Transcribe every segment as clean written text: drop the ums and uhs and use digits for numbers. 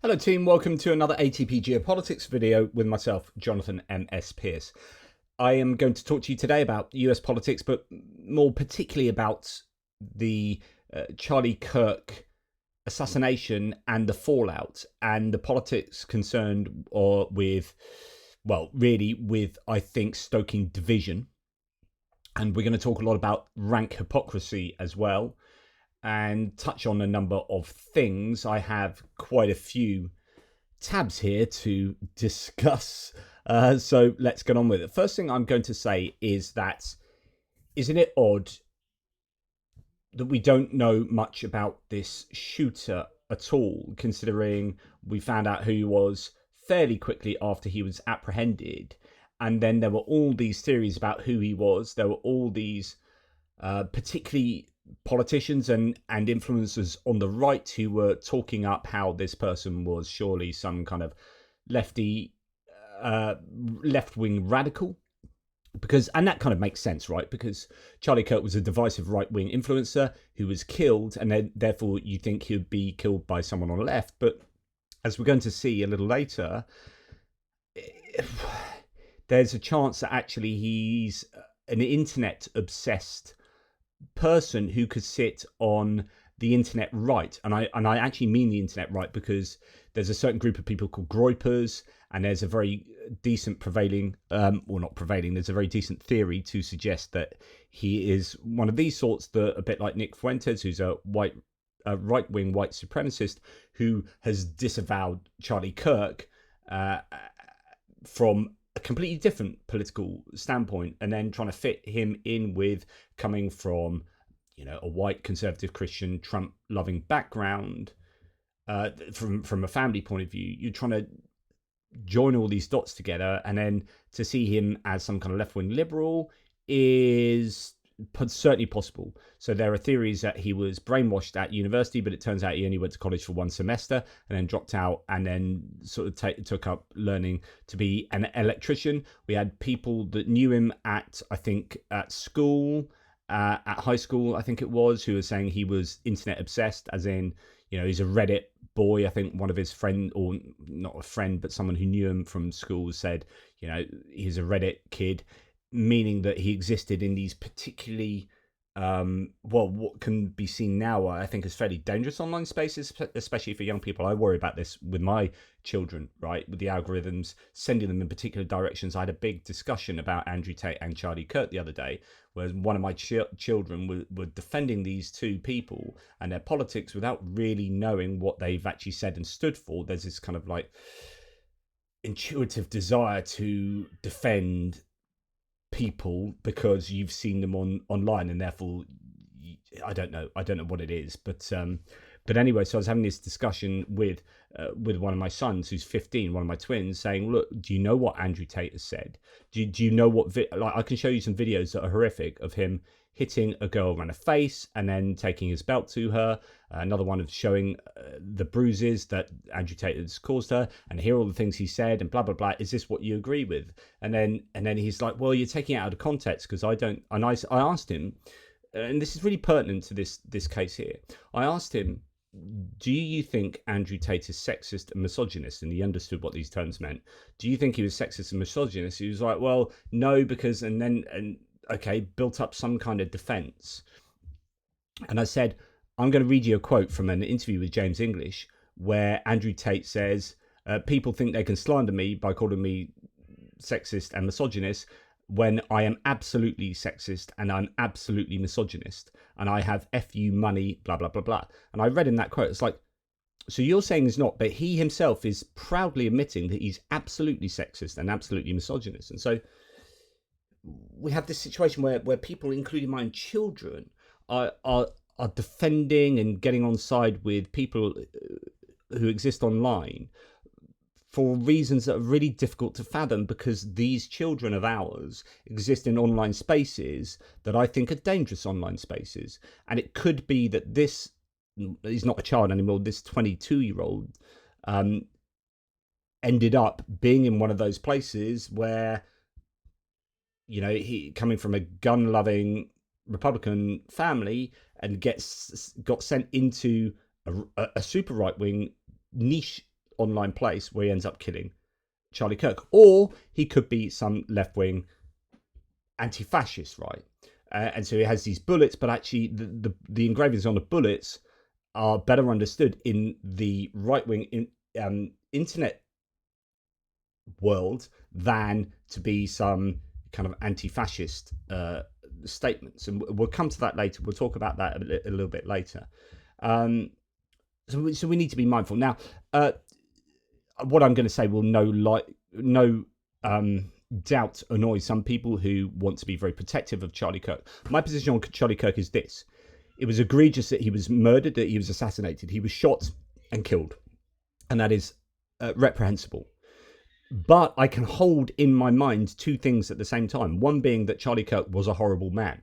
Hello team, welcome to another ATP Geopolitics video with myself, Jonathan MS Pearce. I am going to talk to you today about US politics, but more particularly about the Charlie Kirk assassination and the fallout and the politics concerned with, I think, stoking division. And we're going to talk a lot about rank hypocrisy as well, and touch on a number of things. I have quite a few tabs here to discuss, so let's get on with it. First thing I'm going to say is that, isn't it odd that we don't know much about this shooter at all, considering we found out who he was fairly quickly after he was apprehended, and then there were all these theories about who he was. There were all these particularly politicians and influencers on the right who were talking up how this person was surely some kind of left-wing radical, and that kind of makes sense, right? Because Charlie Kirk was a divisive right-wing influencer who was killed, and then therefore you think he would be killed by someone on the left. But as we're going to see a little later, there's a chance that actually he's an internet obsessed person who could sit on the internet right, and I actually mean the internet right, because there's a certain group of people called Groypers, and there's a very decent there's a very decent theory to suggest that he is one of these sorts, that a bit like Nick Fuentes, who's a right-wing white supremacist who has disavowed Charlie Kirk from a completely different political standpoint, and then trying to fit him in with coming from, a white conservative Christian Trump loving background, from a family point of view. You're trying to join all these dots together, and then to see him as some kind of left-wing liberal is certainly possible. So there are theories that he was brainwashed at university, but it turns out he only went to college for one semester and then dropped out, and then sort of took up learning to be an electrician. We had people that knew him at school, at high school, I think it was, who were saying he was internet obsessed, as in, he's a Reddit boy. I think one of his friend, or not a friend, but someone who knew him from school, said, he's a Reddit kid, meaning that he existed in these particularly what can be seen now, I think, as fairly dangerous online spaces, especially for young people. I worry about this with my children, right, with the algorithms sending them in particular directions. I had a big discussion about Andrew Tate and Charlie Kirk the other day, where one of my children were defending these two people and their politics without really knowing what they've actually said and stood for. There's this kind of like intuitive desire to defend people because you've seen them online, and therefore I don't know what it is, but anyway, so I was having this discussion with one of my sons who's 15, one of my twins, saying, look, do you know what Andrew Tate has said? Do you know what I can show you some videos that are horrific of him hitting a girl around the face and then taking his belt to her. Another one of showing the bruises that Andrew Tate has caused her, and hear all the things he said and blah blah blah. Is this what you agree with? And then he's like, well, you're taking it out of context, because I don't. And I asked him, and this is really pertinent to this case here. I asked him, do you think Andrew Tate is sexist and misogynist? And he understood what these terms meant. Do you think he was sexist and misogynist? He was like, well, no, because okay, built up some kind of defense. And I said, I'm going to read you a quote from an interview with James English, where Andrew Tate says, people think they can slander me by calling me sexist and misogynist, when I am absolutely sexist and I'm absolutely misogynist, and I have FU money, blah, blah, blah, blah. And I read in that quote, it's like, so you're saying he's not, but he himself is proudly admitting that he's absolutely sexist and absolutely misogynist. And so we have this situation where people, including my own children, are defending and getting on side with people who exist online for reasons that are really difficult to fathom, because these children of ours exist in online spaces that I think are dangerous online spaces. And it could be that this is not a child anymore, this 22-year-old ended up being in one of those places where, he, coming from a gun-loving Republican family, and got sent into a super right-wing niche online place where he ends up killing Charlie Kirk. Or he could be some left-wing anti-fascist, right? And so he has these bullets, but actually the engravings on the bullets are better understood in the right-wing internet world than to be some kind of anti-fascist statements. And we'll come to that later. We'll talk about that a little bit later. So we need to be mindful. Now, what I'm going to say will no doubt annoy some people who want to be very protective of Charlie Kirk. My position on Charlie Kirk is this. It was egregious that he was murdered, that he was assassinated. He was shot and killed. And that is reprehensible. But I can hold in my mind two things at the same time. One being that Charlie Kirk was a horrible man.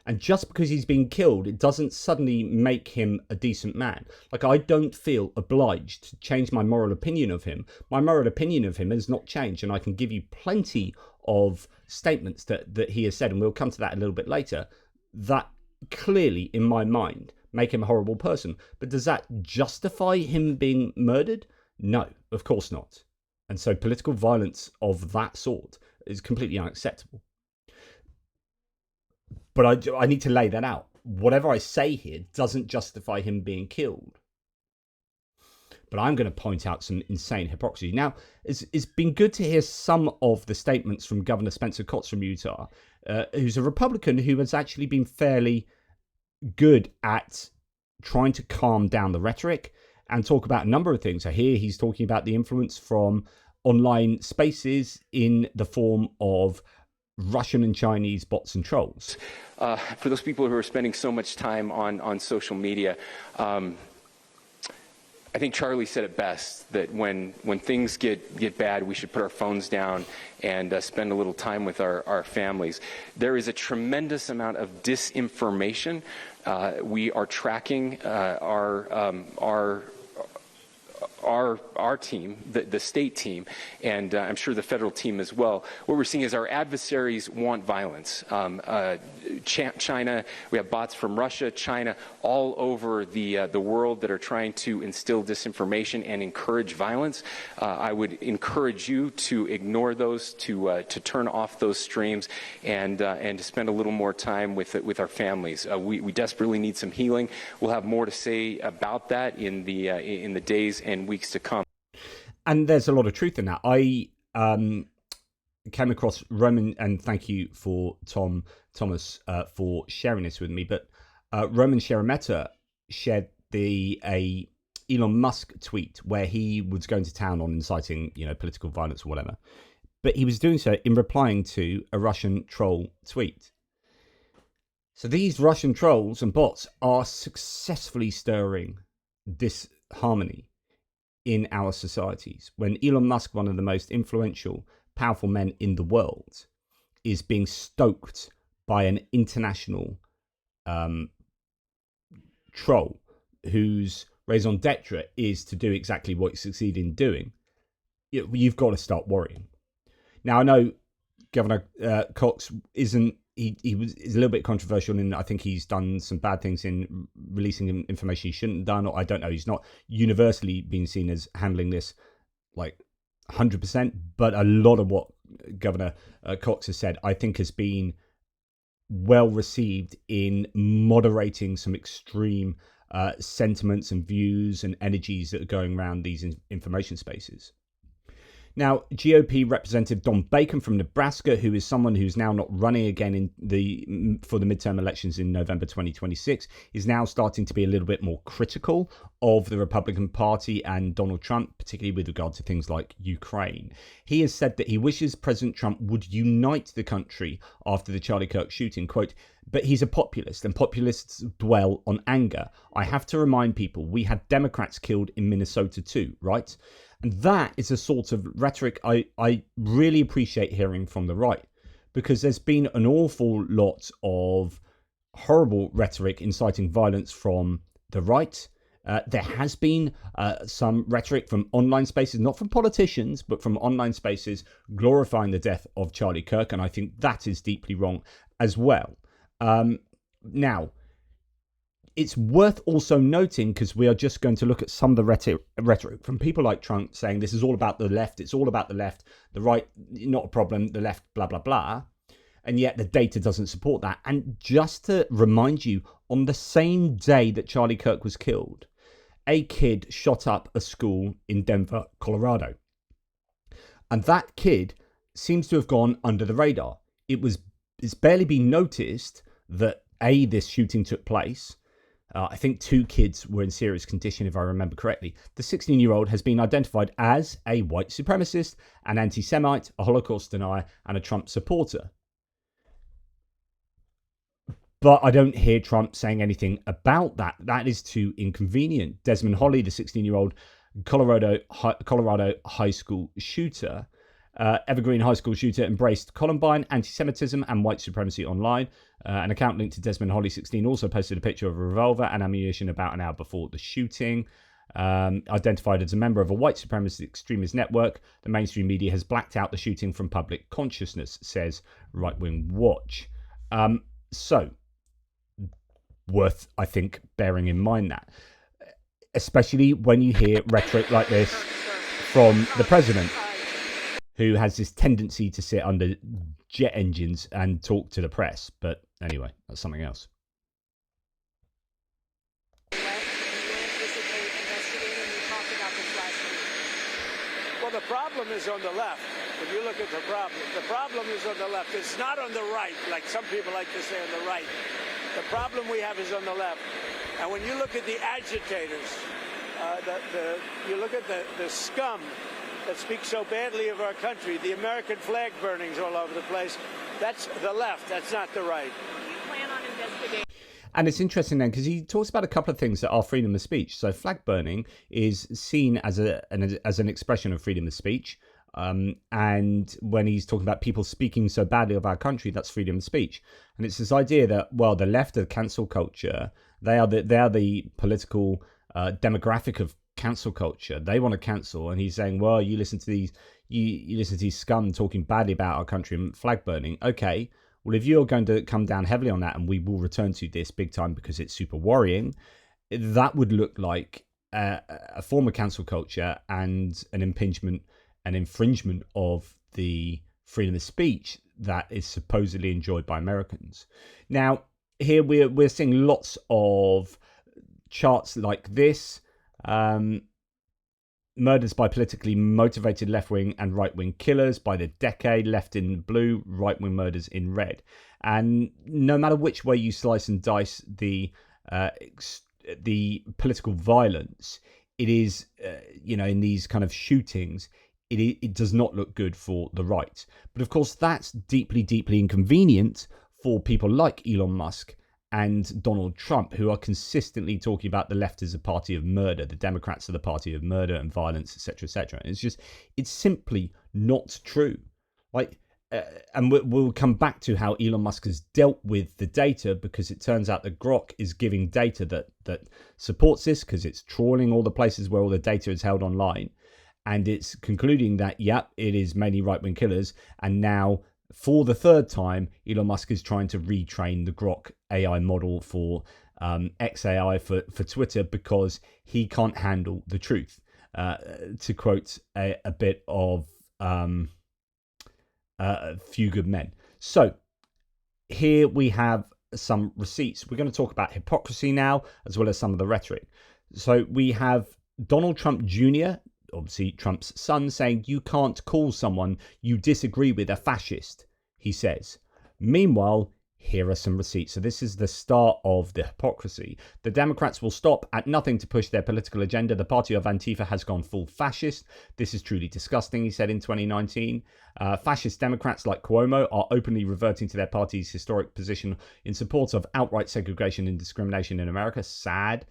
And just because he's been killed, it doesn't suddenly make him a decent man. Like, I don't feel obliged to change my moral opinion of him. My moral opinion of him has not changed. And I can give you plenty of statements that he has said, and we'll come to that a little bit later, that clearly, in my mind, make him a horrible person. But does that justify him being murdered? No, of course not. And so political violence of that sort is completely unacceptable. But I need to lay that out. Whatever I say here doesn't justify him being killed. But I'm going to point out some insane hypocrisy. Now, it's been good to hear some of the statements from Governor Spencer Cox from Utah, who's a Republican who has actually been fairly good at trying to calm down the rhetoric and talk about a number of things. So here he's talking about the influence from online spaces in the form of Russian and Chinese bots and trolls. For those people who are spending so much time on social media, I think Charlie said it best, that when things get bad, we should put our phones down and spend a little time with our families. There is a tremendous amount of disinformation. We are tracking our team, the state team, and I'm sure the federal team as well. What we're seeing is our adversaries want violence. China, we have bots from Russia, China, all over the world that are trying to instill disinformation and encourage violence. I would encourage you to ignore those, to turn off those streams, and to spend a little more time with our families. We desperately need some healing. We'll have more to say about that in the days and weeks to come. And there's a lot of truth in that. I came across Roman, and thank you for Thomas for sharing this with me, but Roman Sheremetyev shared a Elon Musk tweet where he was going to town on inciting, political violence or whatever. But he was doing so in replying to a Russian troll tweet. So these Russian trolls and bots are successfully stirring disharmony in our societies. When Elon Musk, one of the most influential, powerful men in the world, is being stoked by an international troll whose raison d'etre is to do exactly what he succeeded in doing, you've got to start worrying. Now, I know Governor Cox isn't, is a little bit controversial, and I think he's done some bad things in releasing information he shouldn't have done, or I don't know. He's not universally being seen as handling this like 100%, but a lot of what Governor Cox has said, I think, has been well received in moderating some extreme sentiments and views and energies that are going around these information spaces. Now, GOP Representative Don Bacon from Nebraska, who is someone who's now not running again for the midterm elections in November 2026, is now starting to be a little bit more critical of the Republican Party and Donald Trump, particularly with regard to things like Ukraine. He has said that he wishes President Trump would unite the country after the Charlie Kirk shooting, quote, but he's a populist, and populists dwell on anger. I have to remind people, we had Democrats killed in Minnesota too, right? And that is a sort of rhetoric I really appreciate hearing from the right, because there's been an awful lot of horrible rhetoric inciting violence from the right. There has been some rhetoric from online spaces, not from politicians, but from online spaces, glorifying the death of Charlie Kirk. And I think that is deeply wrong as well. Now, it's worth also noting, because we are just going to look at some of the rhetoric from people like Trump saying this is all about the left, it's all about the left, the right, not a problem, the left, blah, blah, blah. And yet the data doesn't support that. And just to remind you, on the same day that Charlie Kirk was killed, a kid shot up a school in Denver, Colorado. And that kid seems to have gone under the radar. It's barely been noticed that this shooting took place. I think 2 kids were in serious condition, if I remember correctly. The 16-year-old has been identified as a white supremacist, an anti-Semite, a Holocaust denier, and a Trump supporter. But I don't hear Trump saying anything about that. That is too inconvenient. Desmond Holley, the 16-year-old Colorado high school shooter, Evergreen High School shooter, embraced Columbine, anti-Semitism, and white supremacy online. An account linked to Desmond Holley, 16, also posted a picture of a revolver and ammunition about an hour before the shooting. Identified as a member of a white supremacist extremist network, the mainstream media has blacked out the shooting from public consciousness, says Right Wing Watch. So, worth, I think, bearing in mind that, especially when you hear rhetoric like this from the president, who has this tendency to sit under jet engines and talk to the press. But anyway, that's something else. Well, the problem is on the left. If you look at the problem is on the left. It's not on the right, like some people like to say on the right. The problem we have is on the left. And when you look at the agitators, you look at the scum that speaks so badly of our country, the American flag burnings all over the place, that's the left, that's not the right. Do you plan on investigating? And it's interesting then, because he talks about a couple of things that are freedom of speech. So flag burning is seen as an expression of freedom of speech. And when he's talking about people speaking so badly of our country, that's freedom of speech. And it's this idea that, well, the left of cancel culture, they are the political demographic of cancel culture. They want to cancel, and he's saying, well, you listen to these scum talking badly about our country and flag burning. Okay, well, if you're going to come down heavily on that, and we will return to this big time because it's super worrying, that would look like a form of cancel culture and an infringement of the freedom of speech that is supposedly enjoyed by Americans. Now, here we're seeing lots of charts like this. Murders by politically motivated left-wing and right-wing killers by the decade, left in blue, right-wing murders in red. And no matter which way you slice and dice the political violence, it is, in these kind of shootings, it does not look good for the right. But of course, that's deeply, deeply inconvenient for people like Elon Musk and Donald Trump, who are consistently talking about the left as a party of murder, the Democrats are the party of murder and violence, etc., etc. It's simply not true. And we'll come back to how Elon Musk has dealt with the data, because it turns out that Grok is giving data that supports this, because it's trawling all the places where all the data is held online, and it's concluding that, it is mainly right-wing killers, and now, for the third time, Elon Musk is trying to retrain the Grok AI model for XAI for Twitter, because he can't handle the truth. To quote a bit of A Few Good Men. So here we have some receipts. We're going to talk about hypocrisy now, as well as some of the rhetoric. So we have Donald Trump Jr., obviously Trump's son, saying you can't call someone you disagree with a fascist, he says. Meanwhile, here are some receipts. So this is the start of the hypocrisy. The Democrats will stop at nothing to push their political agenda. The party of Antifa has gone full fascist. This is truly disgusting, he said in 2019. Fascist Democrats like Cuomo are openly reverting to their party's historic position in support of outright segregation and discrimination in America. Sad.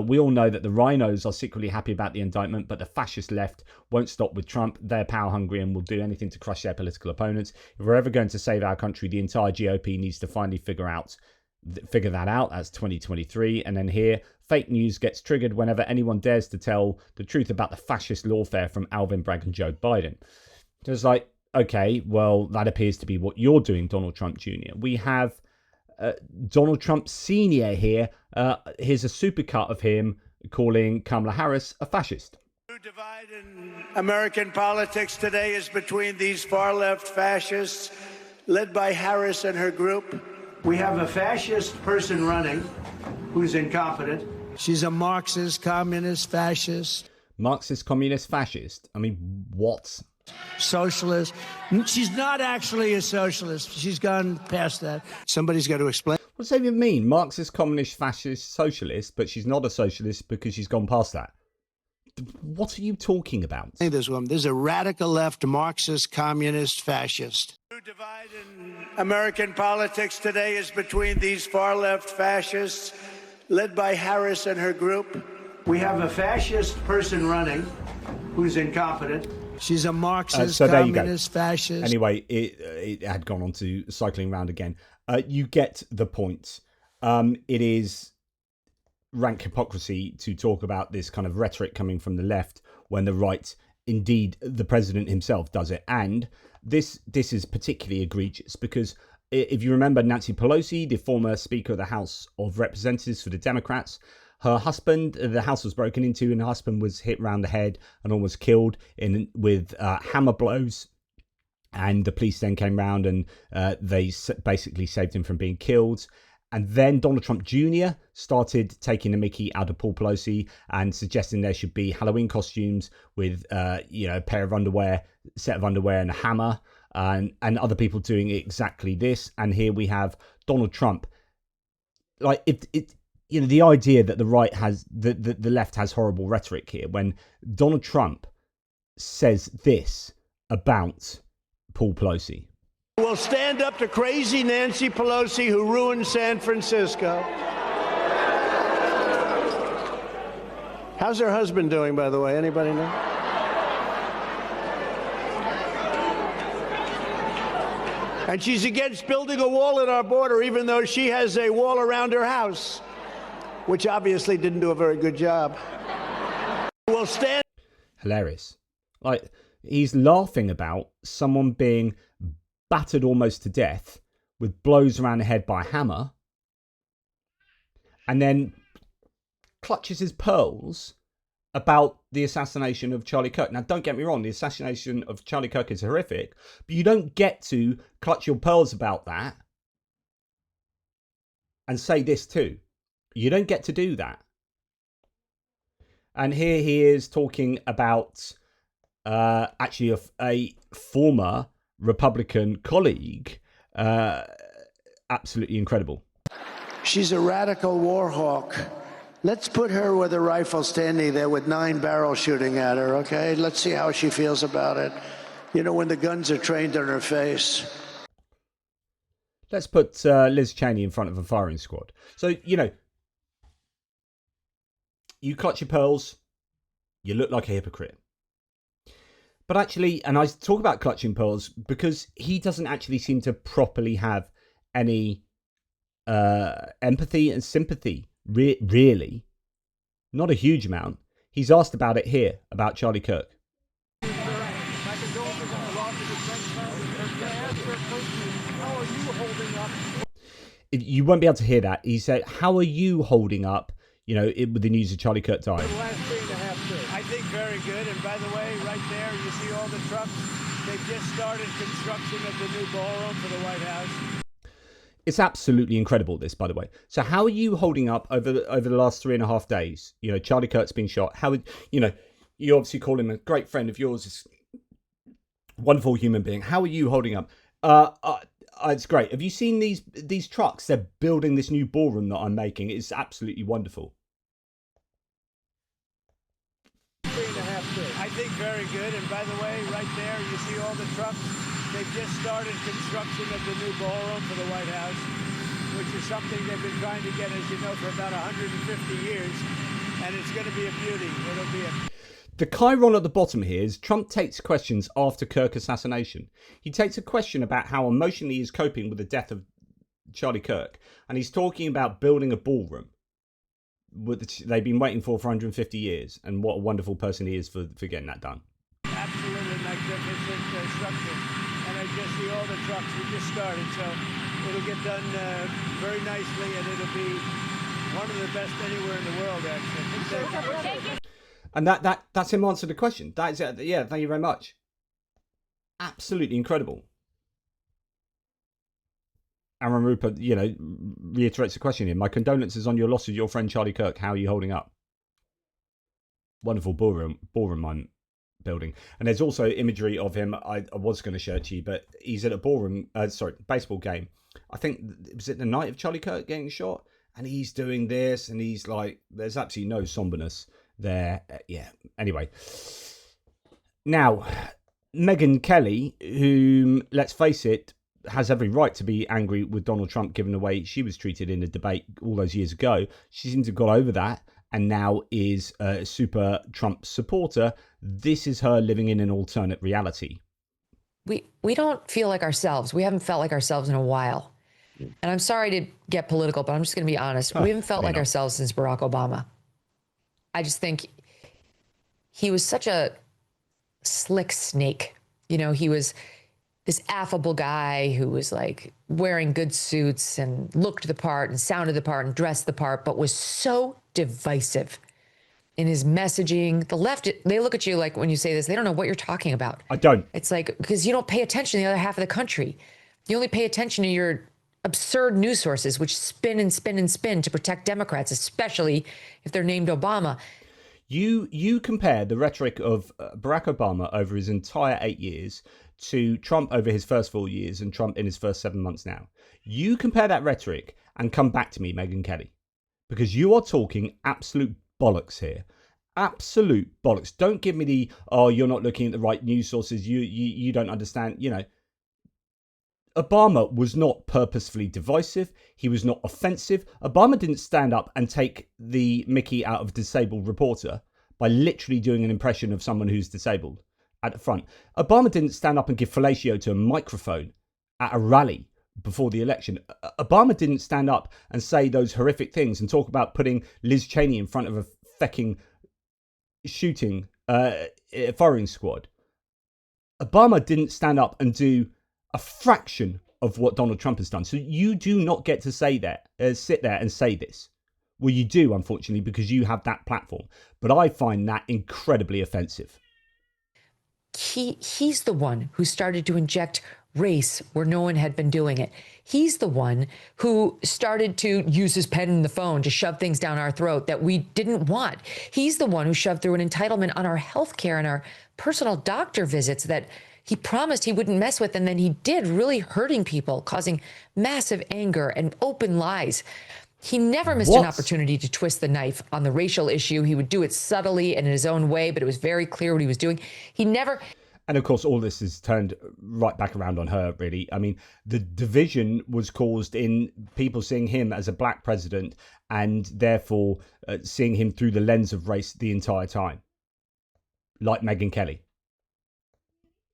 We all know that the rhinos are secretly happy about the indictment, but the fascist left won't stop with Trump. They're power hungry and will do anything to crush their political opponents. If we're ever going to save our country, the entire GOP needs to finally figure that out. That's 2023. And then here, fake news gets triggered whenever anyone dares to tell the truth about the fascist lawfare from Alvin Bragg and Joe Biden. So it's like, okay, well, that appears to be what you're doing, Donald Trump Jr. We have Donald Trump Sr. here. Here's a supercut of him calling Kamala Harris a fascist. The divide in American politics today is between these far-left fascists led by Harris and her group. We have a fascist person running who's incompetent. She's a Marxist, communist, fascist. Marxist, communist, fascist? I mean, what? Socialist. She's not actually a socialist. She's gone past that. Somebody's got to explain. What does that even mean? Marxist, communist, fascist, socialist, but she's not a socialist because she's gone past that. What are you talking about? This woman, there's a radical left Marxist, communist, fascist. The divide in American politics today is between these far-left fascists led by Harris and her group. We have a fascist person running who's incompetent. She's a Marxist, communist, fascist. Anyway, it had gone on to cycling round again. You get the point. It is rank hypocrisy to talk about this kind of rhetoric coming from the left when the right, indeed the president himself, does it. And this is particularly egregious because if you remember Nancy Pelosi, the former Speaker of the House of Representatives for the Democrats, her husband, the house was broken into and her husband was hit round the head and almost killed with hammer blows. And the police then came round and they basically saved him from being killed. And then Donald Trump Jr. started taking the mickey out of Paul Pelosi and suggesting there should be Halloween costumes with, a pair of underwear, set of underwear and a hammer, and other people doing exactly this. And here we have Donald Trump. Like, the idea that the right has, the left has horrible rhetoric here when Donald Trump says this about Paul Pelosi. Will stand up to crazy Nancy Pelosi who ruined San Francisco. How's her husband doing, by the way? Anybody know? And she's against building a wall at our border, even though she has a wall around her house, which obviously didn't do a very good job. Will stand. Hilarious. Like, he's laughing about someone being battered almost to death with blows around the head by a hammer, and then clutches his pearls about the assassination of Charlie Kirk. Now, don't get me wrong, the assassination of Charlie Kirk is horrific, but you don't get to clutch your pearls about that and say this too. You don't get to do that. And here he is talking about actually a former Republican colleague. Absolutely incredible. She's a radical war hawk. Let's put her with a rifle standing there with 9 barrels shooting at her, okay? Let's see how she feels about it. You know, when the guns are trained on her face. Let's put Liz Cheney in front of a firing squad. So, you clutch your pearls, you look like a hypocrite. But actually, and I talk about clutching pearls because he doesn't actually seem to properly have any empathy and sympathy, really. Not a huge amount. He's asked about it here, about Charlie Kirk. You won't be able to hear that. He said, how are you holding up, with the news of Charlie Kirk dying? I think very good. And by the way, right there, you see all the trucks. They've just started construction of the new ballroom for the White House. It's absolutely incredible, this, by the way. So how are you holding up over the last 3.5 days? Charlie Kirk's been shot. How, you obviously call him a great friend of yours, this wonderful human being. How are you holding up? It's great. Have you seen these trucks? They're building this new ballroom that I'm making. It's absolutely wonderful. I think very good. And by the way, right there, you see all the trucks. They've just started construction of the new ballroom for the White House, which is something they've been trying to get, as you know, for about 150 years. And it's going to be a beauty. It'll be a... The chyron at the bottom here is Trump takes questions after Kirk assassination. He takes a question about how emotionally he's coping with the death of Charlie Kirk. And he's talking about building a ballroom. They've been waiting for 150 years, and what a wonderful person he is for getting that done. Absolutely magnificent structure, and I just see all the trucks. We just started, so It'll get done very nicely, and it'll be one of the best anywhere in the world, actually. And that's him answering the question. That's it. Yeah, thank you very much. Absolutely incredible. Aaron Rupert, reiterates the question here. My condolences on your loss of your friend Charlie Kirk. How are you holding up? Wonderful ballroom I'm building. And there's also imagery of him. I was going to show it to you, but he's at a baseball game. I think, was it the night of Charlie Kirk getting shot? And he's doing this, and he's like, there's absolutely no somberness there. Yeah. Anyway. Now, Megyn Kelly, whom, let's face it, has every right to be angry with Donald Trump given the way she was treated in the debate all those years ago. She seems to have got over that and now is a super Trump supporter. This is her living in an alternate reality. We don't feel like ourselves. We haven't felt like ourselves in a while. And I'm sorry to get political, but I'm just going to be honest. We haven't felt like ourselves since Barack Obama. I just think he was such a slick snake. He was this affable guy who was like wearing good suits and looked the part and sounded the part and dressed the part, but was so divisive in his messaging. The left, they look at you like when you say this, they don't know what you're talking about. I don't. It's like, because you don't pay attention to the other half of the country. You only pay attention to your absurd news sources, which spin and spin and spin to protect Democrats, especially if they're named Obama. You compare the rhetoric of Barack Obama over his entire 8 years to Trump over his first 4 years and Trump in his first 7 months now. You compare that rhetoric and come back to me, Megyn Kelly, because you are talking absolute bollocks here. Absolute bollocks. Don't give me you're not looking at the right news sources. You don't understand. Obama was not purposefully divisive. He was not offensive. Obama didn't stand up and take the mickey out of a disabled reporter by literally doing an impression of someone who's disabled at the front. Obama didn't stand up and give fellatio to a microphone at a rally before the election. Obama didn't stand up and say those horrific things and talk about putting Liz Cheney in front of a fecking shooting firing squad. Obama didn't stand up and do a fraction of what Donald Trump has done. So you do not get to say that, sit there and say this. Well, you do, unfortunately, because you have that platform. But I find that incredibly offensive. He's the one who started to inject race where no one had been doing it. He's the one who started to use his pen and the phone to shove things down our throat that we didn't want. He's the one who shoved through an entitlement on our health care and our personal doctor visits that he promised he wouldn't mess with, and then he did, really hurting people, causing massive anger and open lies. He never missed an opportunity to twist the knife on the racial issue. He would do it subtly and in his own way, but it was very clear what he was doing. He never... And of course, all this is turned right back around on her, really. I mean, the division was caused in people seeing him as a black president and therefore seeing him through the lens of race the entire time. Like Megyn Kelly.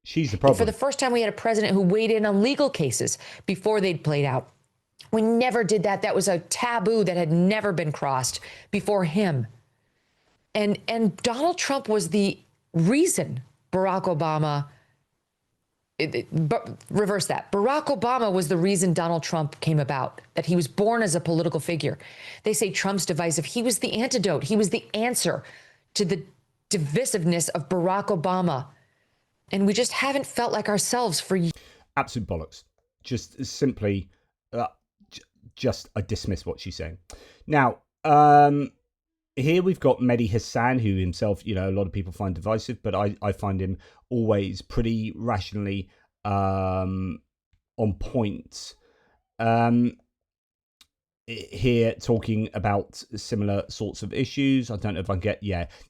She's the problem. For the first time, we had a president who weighed in on legal cases before they'd played out. We never did that. That was a taboo that had never been crossed before him. And Donald Trump was the reason Barack Obama, reverse that. Barack Obama was the reason Donald Trump came about, that he was born as a political figure. They say Trump's divisive. He was the antidote. He was the answer to the divisiveness of Barack Obama. And we just haven't felt like ourselves for years. Absolute bollocks. Just simply, I dismiss what she's saying. Now, here we've got Mehdi Hassan, who himself, a lot of people find divisive, but I find him always pretty rationally on point. Here talking about similar sorts of issues. I don't know if I can get,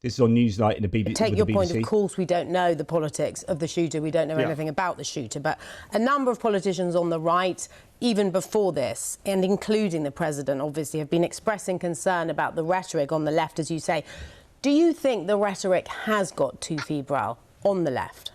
this is on Newsnight in the BBC. Take your point, of course, we don't know the politics of the shooter. We don't know anything about the shooter. But a number of politicians on the right, even before this, and including the president, obviously, have been expressing concern about the rhetoric on the left, as you say. Do you think the rhetoric has got too febrile on the left?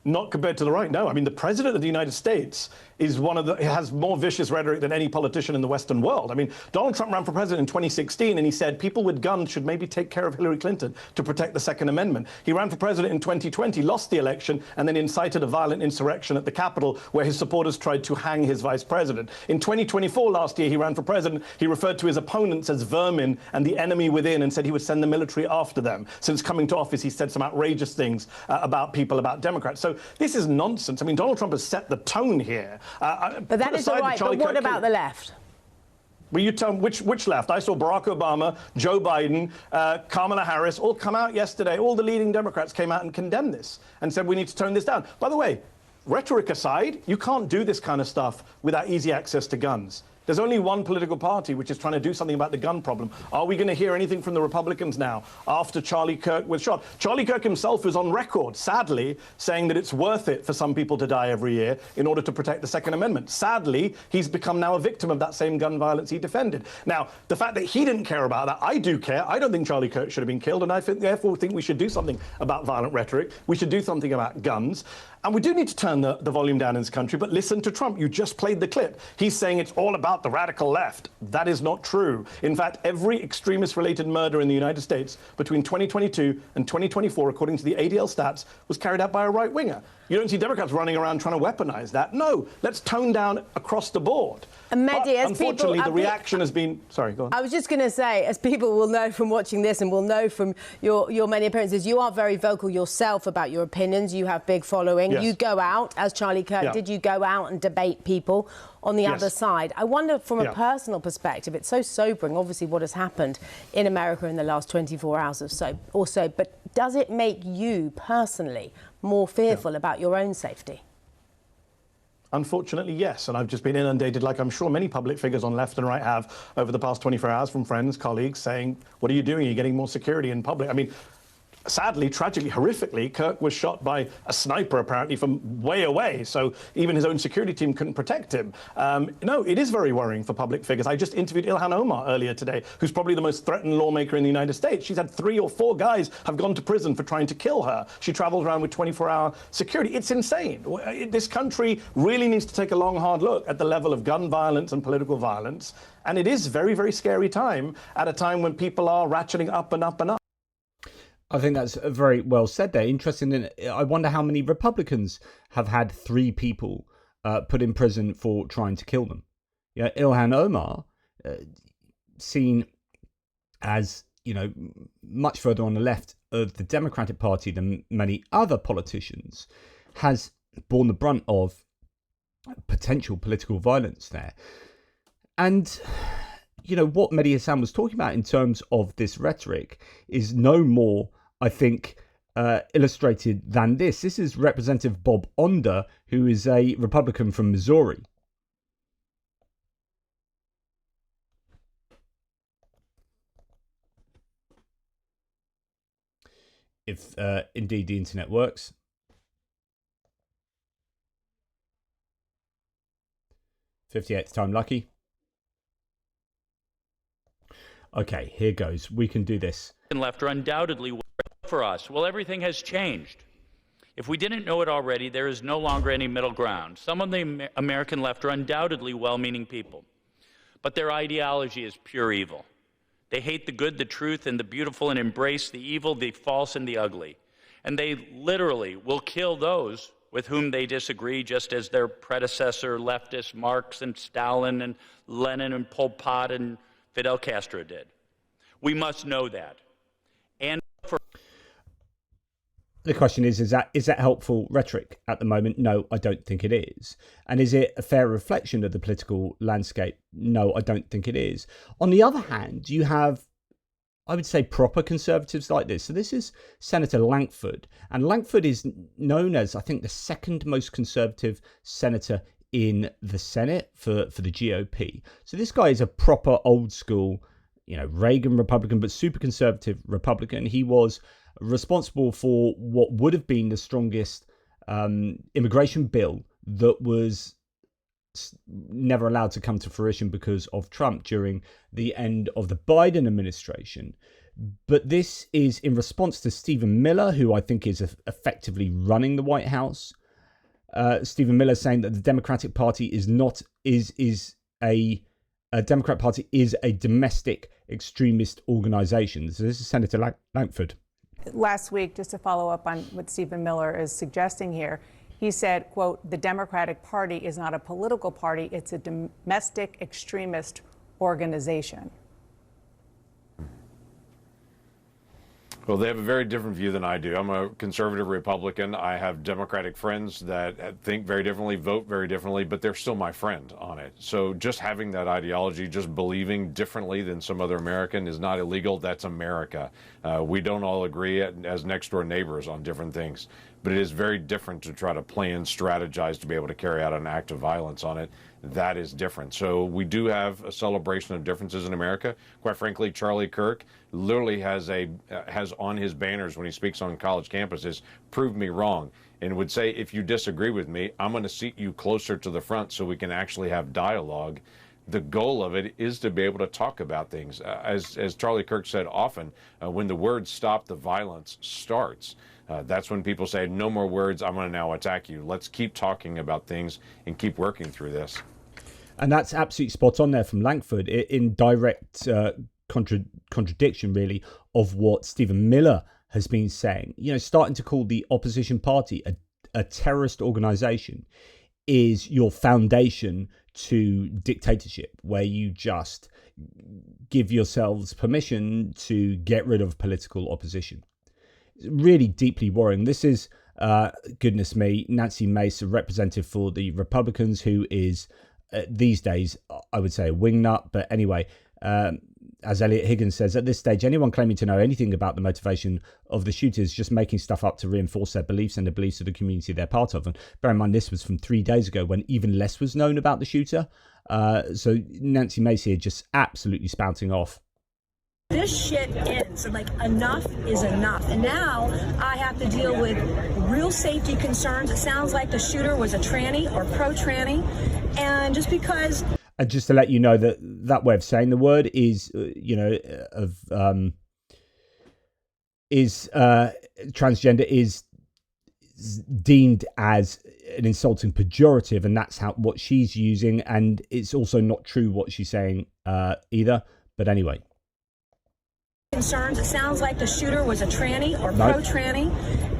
Not compared to the right, no. I mean, the president of the United States has more vicious rhetoric than any politician in the Western world. I mean, Donald Trump ran for president in 2016, and he said people with guns should maybe take care of Hillary Clinton to protect the Second Amendment. He ran for president in 2020, lost the election, and then incited a violent insurrection at the Capitol where his supporters tried to hang his vice president. In 2024, last year, he ran for president. He referred to his opponents as vermin and the enemy within, and said he would send the military after them. Since coming to office, he said some outrageous things about people, about Democrats. So this is nonsense. I mean, Donald Trump has set the tone here. But that is all right. But what about the left? Will you tell me which left? I saw Barack Obama, Joe Biden, Kamala Harris all come out yesterday. All the leading Democrats came out and condemned this and said we need to tone this down. By the way, rhetoric aside, you can't do this kind of stuff without easy access to guns. There's only one political party which is trying to do something about the gun problem. Are we going to hear anything from the Republicans now after Charlie Kirk was shot? Charlie Kirk himself is on record, sadly, saying that it's worth it for some people to die every year in order to protect the Second Amendment. Sadly, he's become now a victim of that same gun violence he defended. Now, the fact that he didn't care about that, I do care. I don't think Charlie Kirk should have been killed, and I therefore think we should do something about violent rhetoric. We should do something about guns. And we do need to turn the volume down in this country, but listen to Trump. You just played the clip. He's saying it's all about the radical left. That is not true. In fact, every extremist-related murder in the United States between 2022 and 2024, according to the ADL stats, was carried out by a right-winger. You don't see Democrats running around trying to weaponize that. No, let's tone down across the board. And Mehdi, as unfortunately, people, the reaction has been... Sorry, go on. I was just going to say, as people will know from watching this and will know from your many appearances, you are very vocal yourself about your opinions. You have big following. Yes. You go out, as Charlie Kirk did, you go out and debate people on the other side. I wonder, from a personal perspective, it's so sobering, obviously, what has happened in America in the last 24 hours or so, but does it make you personally more fearful about your own safety? Unfortunately, yes. And I've just been inundated, like I'm sure many public figures on left and right have over the past 24 hours, from friends, colleagues saying, what are you doing? Are you getting more security in public? I mean, sadly, tragically, horrifically, Kirk was shot by a sniper, apparently, from way away. So even his own security team couldn't protect him. No, it is very worrying for public figures. I just interviewed Ilhan Omar earlier today, who's probably the most threatened lawmaker in the United States. She's had 3 or 4 guys have gone to prison for trying to kill her. She travels around with 24-hour security. It's insane. This country really needs to take a long, hard look at the level of gun violence and political violence. And it is a very, very scary time, at a time when people are ratcheting up and up and up. I think that's very well said there. Interesting. I wonder how many Republicans have had 3 people put in prison for trying to kill them. Yeah, Ilhan Omar, seen as, much further on the left of the Democratic Party than many other politicians, has borne the brunt of potential political violence there. And what Mehdi Hassan was talking about in terms of this rhetoric is no more, I think, illustrated than this. This is Representative Bob Onder, who is a Republican from Missouri. If indeed the internet works. '58th time lucky. Okay, here goes. We can do this. And left are undoubtedly for us. Well, everything has changed. If we didn't know it already, there is no longer any middle ground. Some of the American left are undoubtedly well-meaning people, but their ideology is pure evil. They hate the good, the truth, and the beautiful, and embrace the evil, the false, and the ugly. And they literally will kill those with whom they disagree, just as their predecessor, leftists, Marx and Stalin and Lenin and Pol Pot and Fidel Castro did. We must know that. And the question is that helpful rhetoric at the moment? No, I don't think it is. And is it a fair reflection of the political landscape? No, I don't think it is. On the other hand, you have, I would say, proper conservatives like this. So this is Senator Lankford. And Lankford is known as, I think, the second most conservative senator in the Senate for the GOP. So this guy is a proper old school, Reagan Republican, but super conservative Republican. He was responsible for what would have been the strongest immigration bill that was never allowed to come to fruition because of Trump during the end of the Biden administration. But this is in response to Stephen Miller, who I think is effectively running the White House. Stephen Miller saying that the Democratic Party is a Democrat Party is a domestic extremist organization. So this is Senator Langford. Last week, just to follow up on what Stephen Miller is suggesting here, he said, quote, the Democratic Party is not a political party, it's a domestic extremist organization. Well, they have a very different view than I do. I'm a conservative Republican. I have Democratic friends that think very differently, vote very differently, but they're still my friend on it. So just having that ideology, just believing differently than some other American is not illegal. That's America. We don't all agree as next door neighbors on different things, but it is very different to try to plan, strategize to be able to carry out an act of violence on it. That is different. So we do have a celebration of differences in America. Quite frankly, Charlie Kirk literally has on his banners when he speaks on college campuses, prove me wrong, and would say, if you disagree with me, I'm going to seat you closer to the front so we can actually have dialogue. The goal of it is to be able to talk about things. As Charlie Kirk said often, when the words stop, the violence starts. That's when people say, no more words, I'm going to now attack you. Let's keep talking about things and keep working through this. And that's absolutely spot on there from Langford, in direct contradiction, really, of what Stephen Miller has been saying. You know, starting to call the opposition party a terrorist organization is your foundation to dictatorship, where you just give yourselves permission to get rid of political opposition. It's really deeply worrying. This is, goodness me, Nancy Mace, a representative for the Republicans, who is these days, I would say, a wingnut. But anyway, as Elliot Higgins says, at this stage, anyone claiming to know anything about the motivation of the shooters just making stuff up to reinforce their beliefs and the beliefs of the community they're part of. And bear in mind, this was from 3 days ago when even less was known about the shooter. So Nancy Mace here just absolutely spouting off. This shit ends. Like, enough is enough. And now I have to deal with real safety concerns. It sounds like the shooter was a tranny or pro-tranny. And just because... And just to let you know that way of saying the word is, transgender is deemed as an insulting pejorative, and that's what she's using. And it's also not true what she's saying either. But anyway. Concerns. It sounds like the shooter was a tranny or pro-tranny.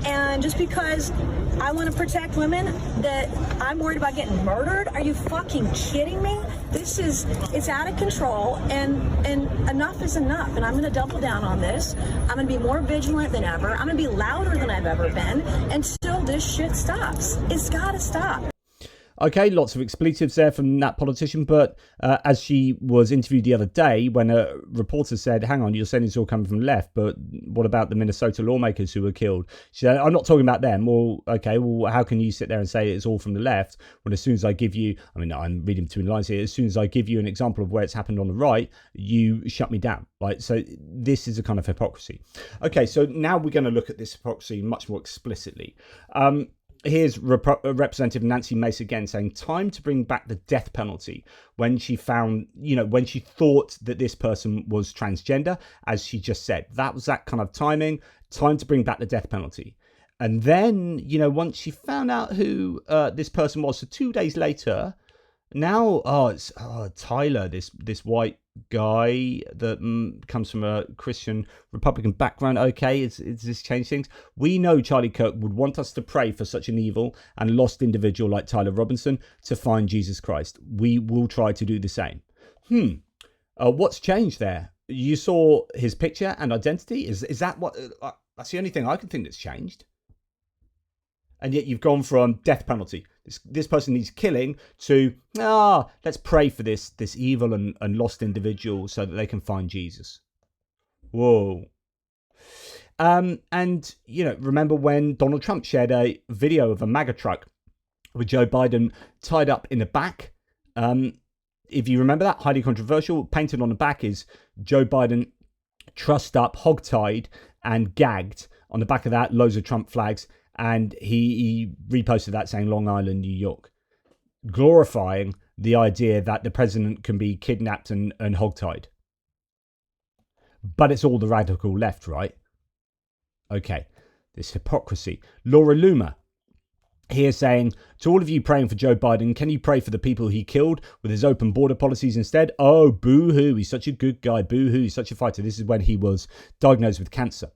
And just because I want to protect women, that I'm worried about getting murdered? Are you fucking kidding me? It's out of control, and enough is enough. And I'm going to double down on this. I'm going to be more vigilant than ever. I'm going to be louder than I've ever been until this shit stops. It's got to stop. Okay, lots of expletives there from that politician, but as she was interviewed the other day, when a reporter said, hang on, you're saying it's all coming from the left, but what about the Minnesota lawmakers who were killed? She said, I'm not talking about them. Well, okay, well, how can you sit there and say it's all from the left when as soon as I give you, I mean, I'm reading between the lines here, as soon as I give you an example of where it's happened on the right, you shut me down, right? So this is a kind of hypocrisy. Okay, so now we're going to look at this hypocrisy much more explicitly. Here's Representative Nancy Mace again saying, time to bring back the death penalty, when she found, when she thought that this person was transgender, as she just said. That was that kind of time to bring back the death penalty. And then, once she found out who this person was, so 2 days later, now, it's Tyler, this white guy that comes from a Christian Republican background. Okay, is this change things? We know Charlie Kirk would want us to pray for such an evil and lost individual like Tyler Robinson to find Jesus Christ. We will try to do the same. What's changed there? You saw his picture and identity. Is that what? That's the only thing I can think that's changed. And yet you've gone from death penalty, this person needs killing, to, let's pray for this evil and lost individual so that they can find Jesus. Whoa. And, remember when Donald Trump shared a video of a MAGA truck with Joe Biden tied up in the back? If you remember that, highly controversial. Painted on the back is Joe Biden trussed up, hogtied and gagged. On the back of that, loads of Trump flags. And he reposted that saying Long Island, New York, glorifying the idea that the president can be kidnapped and hogtied. But it's all the radical left, right? Okay, this hypocrisy. Laura Loomer here saying, to all of you praying for Joe Biden, can you pray for the people he killed with his open border policies instead? Oh, boo-hoo, he's such a good guy. Boo-hoo, he's such a fighter. This is when he was diagnosed with cancer.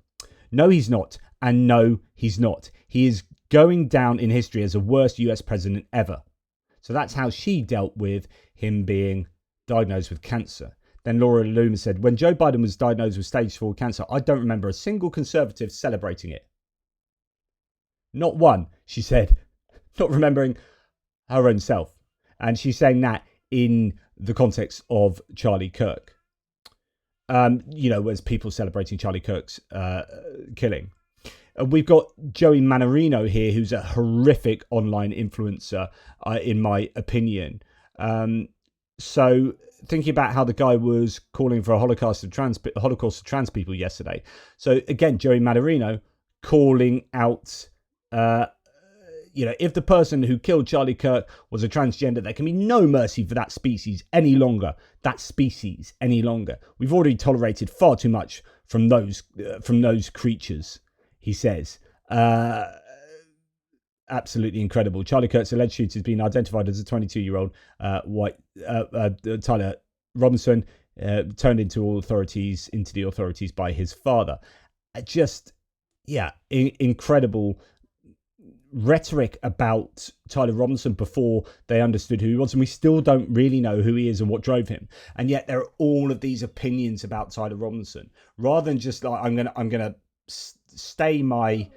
No, he's not. And no, he's not. He is going down in history as the worst US president ever. So that's how she dealt with him being diagnosed with cancer. Then Laura Loomer said, when Joe Biden was diagnosed with stage 4 cancer, I don't remember a single conservative celebrating it. Not one, she said, not remembering her own self. And she's saying that in the context of Charlie Kirk. As people celebrating Charlie Kirk's killing. We've got Joey Manorino here, who's a horrific online influencer, in my opinion. So thinking about how the guy was calling for a Holocaust of trans people yesterday. So again, Joey Manorino calling out, if the person who killed Charlie Kirk was a transgender, there can be no mercy for that species any longer. We've already tolerated far too much from those creatures, he says. Absolutely incredible. Charlie Kirk's alleged shooter has been identified as a 22-year-old white Tyler Robinson, turned into the authorities by his father. Incredible rhetoric about Tyler Robinson before they understood who he was, and we still don't really know who he is and what drove him. And yet there are all of these opinions about Tyler Robinson, rather than just like I'm gonna stay my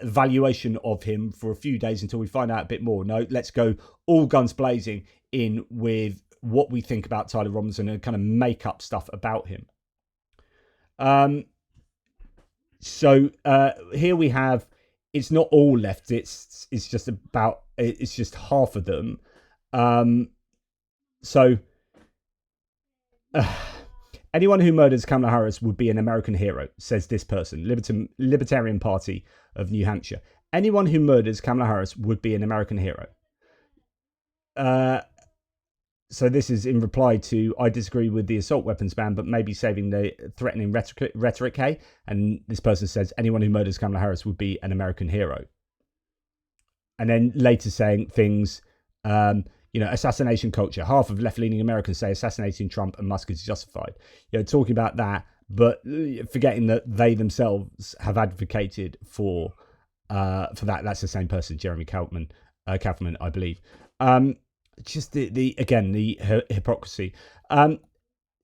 valuation of him for a few days until we find out a bit more. No, let's go all guns blazing in with what we think about Tyler Robinson and kind of make up stuff about him. So here we have, it's not all left. It's just half of them. Anyone who murders Kamala Harris would be an American hero, says this person, Libertarian Party of New Hampshire. Anyone who murders Kamala Harris would be an American hero. So this is in reply to, I disagree with the assault weapons ban, but maybe saving the threatening rhetoric, hey? And this person says, anyone who murders Kamala Harris would be an American hero. And then later saying things, assassination culture. Half of left-leaning Americans say assassinating Trump and Musk is justified. Talking about that, but forgetting that they themselves have advocated for that. That's the same person, Jeremy Kaufman, I believe. Just the hypocrisy.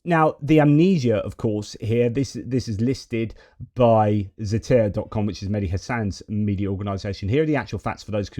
Now, the amnesia, of course, here, this is listed by Zatir.com, which is Mehdi Hassan's media organization. Here are the actual facts for those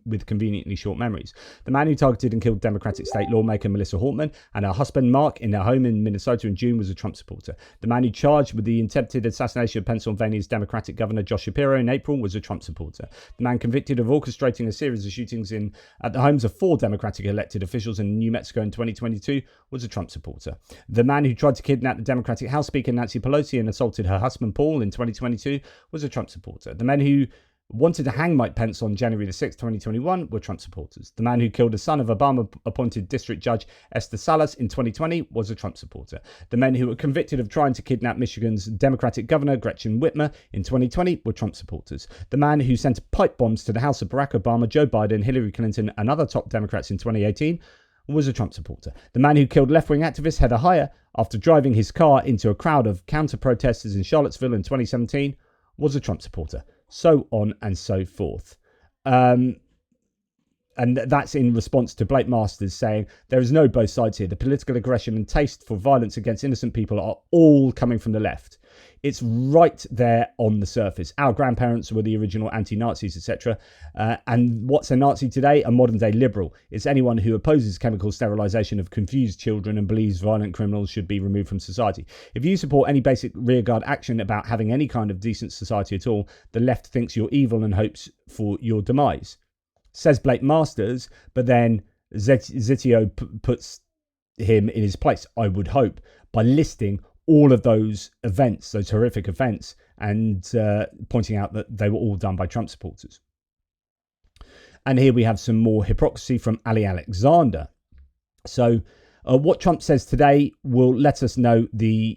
with conveniently short memories. The man who targeted and killed Democratic state lawmaker Melissa Hortman and her husband Mark in their home in Minnesota in June was a Trump supporter. The man who charged with the attempted assassination of Pennsylvania's Democratic governor Josh Shapiro in April was a Trump supporter. The man convicted of orchestrating a series of shootings at the homes of 4 Democratic elected officials in New Mexico in 2022 was a Trump supporter. The man who tried to kidnap the Democratic House Speaker Nancy Pelosi and assaulted her husband Paul in 2022 was a Trump supporter. The men who wanted to hang Mike Pence on January the 6th, 2021 were Trump supporters. The man who killed the son of Obama-appointed District Judge Esther Salas in 2020 was a Trump supporter. The men who were convicted of trying to kidnap Michigan's Democratic Governor Gretchen Whitmer in 2020 were Trump supporters. The man who sent pipe bombs to the house of Barack Obama, Joe Biden, Hillary Clinton and other top Democrats in 2018 was a Trump supporter. The man who killed left-wing activist Heather Heyer after driving his car into a crowd of counter-protesters in Charlottesville in 2017 was a Trump supporter. So on and so forth. And that's in response to Blake Masters saying, there is no both sides here. The political aggression and taste for violence against innocent people are all coming from the left. It's right there on the surface. Our grandparents were the original anti-Nazis, etc. And what's a Nazi today? A modern-day liberal. It's anyone who opposes chemical sterilization of confused children and believes violent criminals should be removed from society. If you support any basic rearguard action about having any kind of decent society at all, the left thinks you're evil and hopes for your demise. Says Blake Masters, but then Zitio puts him in his place, I would hope, by listing all of those events, those horrific events, and pointing out that they were all done by Trump supporters. And here we have some more hypocrisy from Ali Alexander. So what Trump says today will let us know the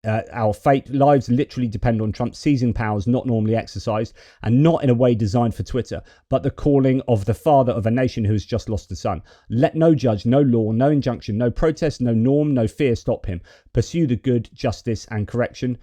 Our lives literally depend on Trump seizing powers not normally exercised, and not in a way designed for Twitter, but the calling of the father of a nation who has just lost a son. Let no judge, no law, no injunction, no protest, no norm, no fear stop him. Pursue the good, justice and correction.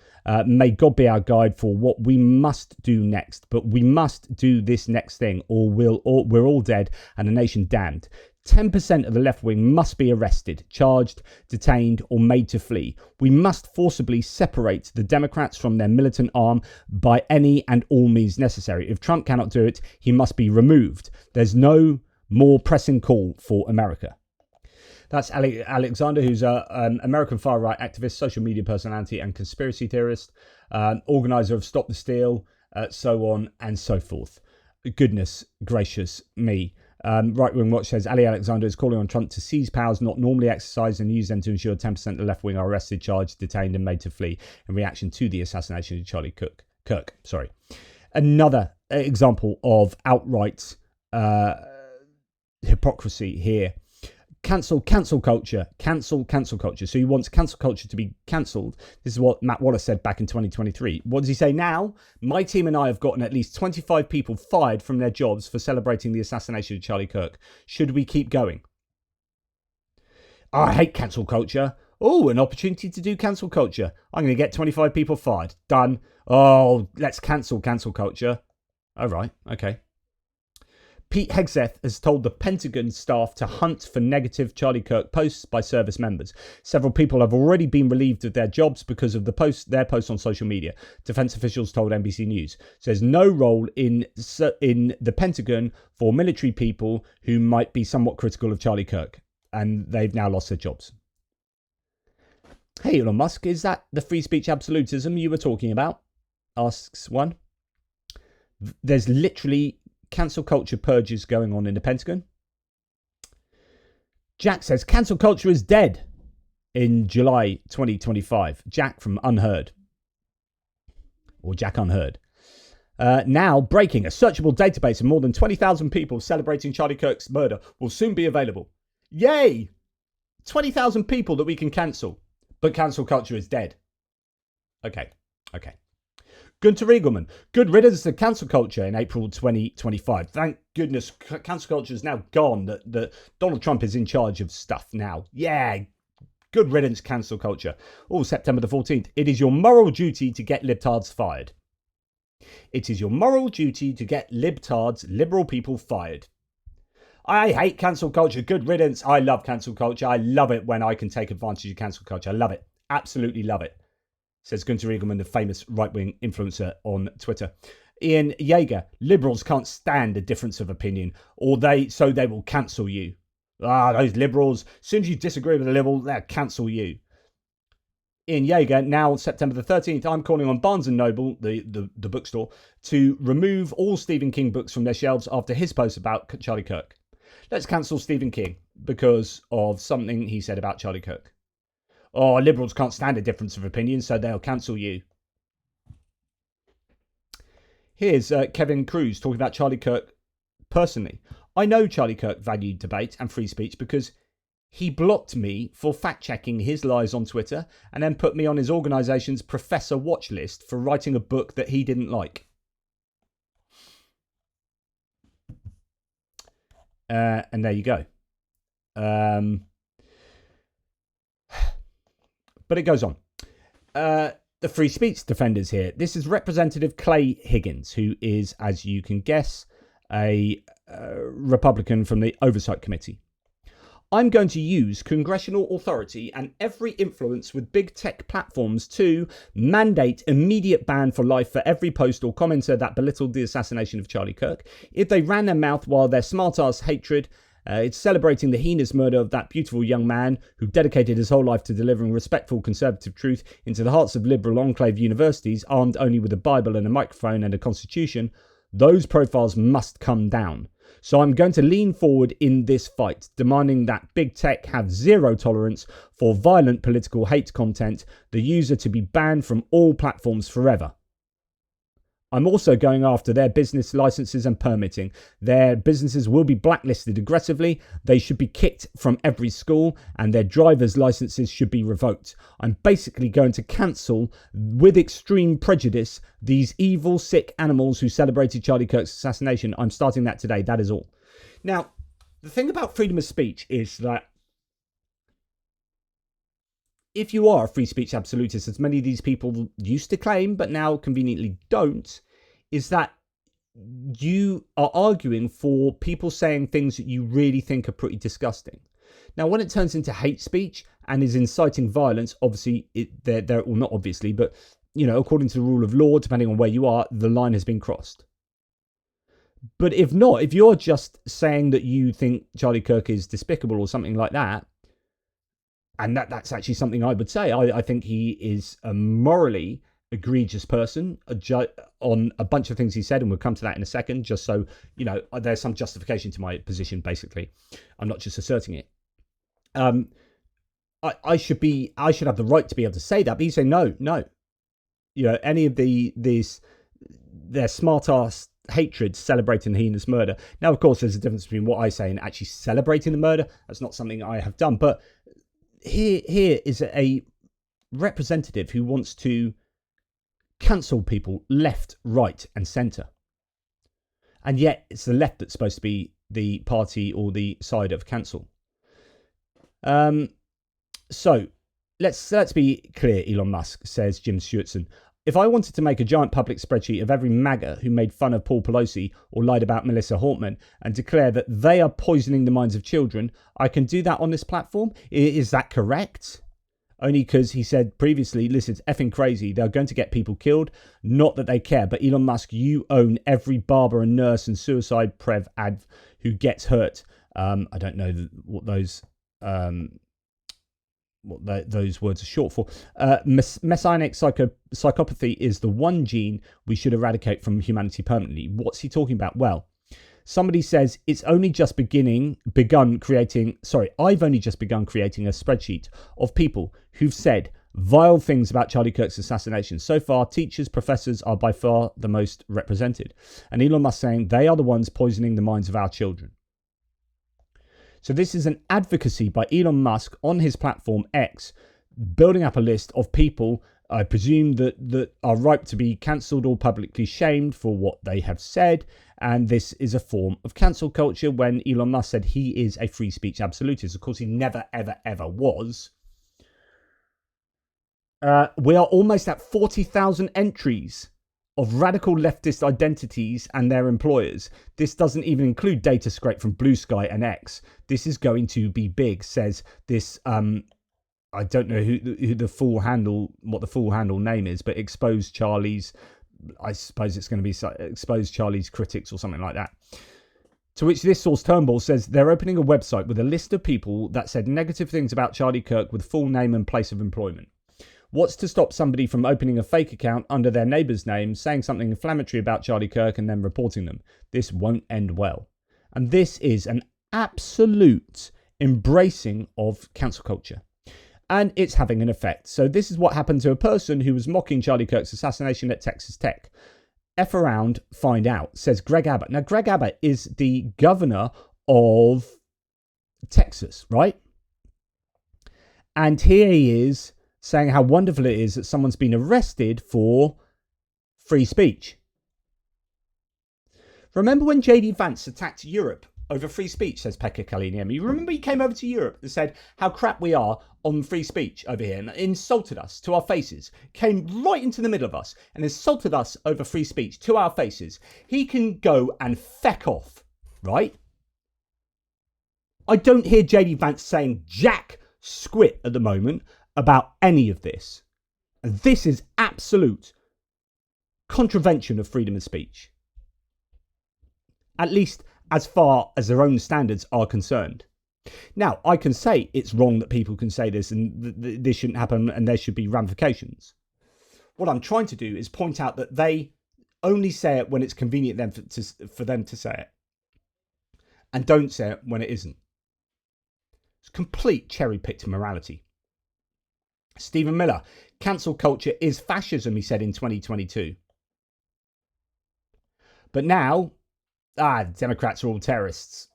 May God be our guide for what we must do next. But we must do this next thing, or we're all dead and a nation damned. 10% of the left wing must be arrested, charged, detained, or made to flee. We must forcibly separate the Democrats from their militant arm by any and all means necessary. If Trump cannot do it, he must be removed. There's no more pressing call for America. That's Alexander, who's an American far-right activist, social media personality, and conspiracy theorist, organizer of Stop the Steal, so on and so forth. Goodness gracious me. Right Wing Watch says Ali Alexander is calling on Trump to seize powers not normally exercised and use them to ensure 10% of the left wing are arrested, charged, detained, and made to flee in reaction to the assassination of Charlie Kirk. Another example of outright hypocrisy here. Cancel culture. So he wants cancel culture to be cancelled. This is what Matt Wallace said back in 2023. What does he say now? My team and I have gotten at least 25 people fired from their jobs for celebrating the assassination of Charlie Kirk. Should we keep going? I hate cancel culture. Oh, an opportunity to do cancel culture. I'm going to get 25 people fired. Done. Oh, let's cancel culture. All right. Okay. Pete Hegseth has told the Pentagon staff to hunt for negative Charlie Kirk posts by service members. Several people have already been relieved of their jobs because of their posts on social media. Defense officials told NBC News. So there's no role in the Pentagon for military people who might be somewhat critical of Charlie Kirk, and they've now lost their jobs. Hey, Elon Musk, is that the free speech absolutism you were talking about? Asks one. There's literally cancel culture purges going on in the Pentagon. Jack says cancel culture is dead in July 2025. Jack from Unheard. Or Jack Unheard. Now, breaking. A searchable database of more than 20,000 people celebrating Charlie Kirk's murder will soon be available. Yay! 20,000 people that we can cancel. But cancel culture is dead. Okay. Gunter Riegelman, good riddance to cancel culture in April 2025. Thank goodness cancel culture is now gone, that Donald Trump is in charge of stuff now. Yeah, good riddance cancel culture. Oh, September the 14th. It is your moral duty to get libtards fired. It is your moral duty to get libtards, liberal people, fired. I hate cancel culture. Good riddance. I love cancel culture. I love it when I can take advantage of cancel culture. I love it. Absolutely love it. Says Gunter Riegelman, the famous right-wing influencer on Twitter. Ian Yeager, liberals can't stand a difference of opinion, so they will cancel you. Those liberals, as soon as you disagree with a liberal, they'll cancel you. Ian Yeager, now September the 13th, I'm calling on Barnes & Noble, the bookstore, to remove all Stephen King books from their shelves after his post about Charlie Kirk. Let's cancel Stephen King because of something he said about Charlie Kirk. Oh, liberals can't stand a difference of opinion, so they'll cancel you. Here's Kevin Cruz talking about Charlie Kirk personally. I know Charlie Kirk valued debate and free speech because he blocked me for fact-checking his lies on Twitter and then put me on his organisation's professor watch list for writing a book that he didn't like. And there you go. But it goes on. The free speech defenders here. This is Representative Clay Higgins, who is, as you can guess, a Republican from the Oversight Committee. I'm going to use congressional authority and every influence with big tech platforms to mandate immediate ban for life for every post or commenter that belittled the assassination of Charlie Kirk. If they ran their mouth while their smart-ass hatred it's celebrating the heinous murder of that beautiful young man who dedicated his whole life to delivering respectful conservative truth into the hearts of liberal enclave universities, armed only with a Bible and a microphone and a constitution. Those profiles must come down. So I'm going to lean forward in this fight, demanding that big tech have zero tolerance for violent political hate content, the user to be banned from all platforms forever. I'm also going after their business licenses and permitting. Their businesses will be blacklisted aggressively. They should be kicked from every school, and their drivers' licenses should be revoked. I'm basically going to cancel, with extreme prejudice, these evil, sick animals who celebrated Charlie Kirk's assassination. I'm starting that today. That is all. Now, the thing about freedom of speech is that if you are a free speech absolutist, as many of these people used to claim, but now conveniently don't, is that you are arguing for people saying things that you really think are pretty disgusting. Now, when it turns into hate speech and is inciting violence, obviously, well, not obviously, but, according to the rule of law, depending on where you are, the line has been crossed. But if not, if you're just saying that you think Charlie Kirk is despicable or something like that, and that's actually something I would say. I think he is a morally egregious person on a bunch of things he said, and we'll come to that in a second, just so, there's some justification to my position, basically. I'm not just asserting it. I should have the right to be able to say that, but he's saying no. Any of their smart-ass hatred celebrating the heinous murder. Now, of course, there's a difference between what I say and actually celebrating the murder. That's not something I have done, but here is a representative who wants to cancel people left, right, and centre. And yet it's the left that's supposed to be the party or the side of cancel. So let's be clear, Elon Musk, says Jim Stewartson. If I wanted to make a giant public spreadsheet of every MAGA who made fun of Paul Pelosi or lied about Melissa Hortman and declare that they are poisoning the minds of children, I can do that on this platform. Is that correct? Only because he said previously, listen, it's effing crazy. They're going to get people killed. Not that they care. But Elon Musk, you own every barber and nurse and suicide prev ad who gets hurt. I don't know what those words are short for. Messianic psychopathy is the one gene we should eradicate from humanity permanently. What's he talking about? Well, somebody says I've only just begun creating a spreadsheet of people who've said vile things about Charlie Kirk's assassination. So far, teachers, professors are by far the most represented. And Elon Musk saying they are the ones poisoning the minds of our children. So this is an advocacy by Elon Musk on his platform X, building up a list of people, I presume, that are ripe to be cancelled or publicly shamed for what they have said. And this is a form of cancel culture when Elon Musk said he is a free speech absolutist. Of course, he never, ever, ever was. We are almost at 40,000 entries of radical leftist identities and their employers. This doesn't even include data scrape from Blue Sky and X. This is going to be big, says this. I don't know who the full handle, what the full handle name is, but Expose Charlie's. I suppose it's going to be Expose Charlie's Critics or something like that. To which this source, Turnbull, says they're opening a website with a list of people that said negative things about Charlie Kirk with full name and place of employment. What's to stop somebody from opening a fake account under their neighbour's name, saying something inflammatory about Charlie Kirk and then reporting them? This won't end well. And this is an absolute embracing of cancel culture. And it's having an effect. So this is what happened to a person who was mocking Charlie Kirk's assassination at Texas Tech. F around, find out, says Greg Abbott. Now, Greg Abbott is the governor of Texas, right? And here he is saying how wonderful it is that someone's been arrested for free speech. Remember when J.D. Vance attacked Europe over free speech, says Pekka Kaliniemi. You remember he came over to Europe and said how crap we are on free speech over here and insulted us to our faces, came right into the middle of us and insulted us over free speech to our faces. He can go and feck off, right? I don't hear J.D. Vance saying jack squit at the moment about any of this. And this is absolute contravention of freedom of speech. At least as far as their own standards are concerned. Now, I can say it's wrong that people can say this and this shouldn't happen and there should be ramifications. What I'm trying to do is point out that they only say it when it's convenient for them to say it. And don't say it when it isn't. It's complete cherry-picked morality. Stephen Miller, cancel culture is fascism, he said in 2022. But now, Democrats are all terrorists.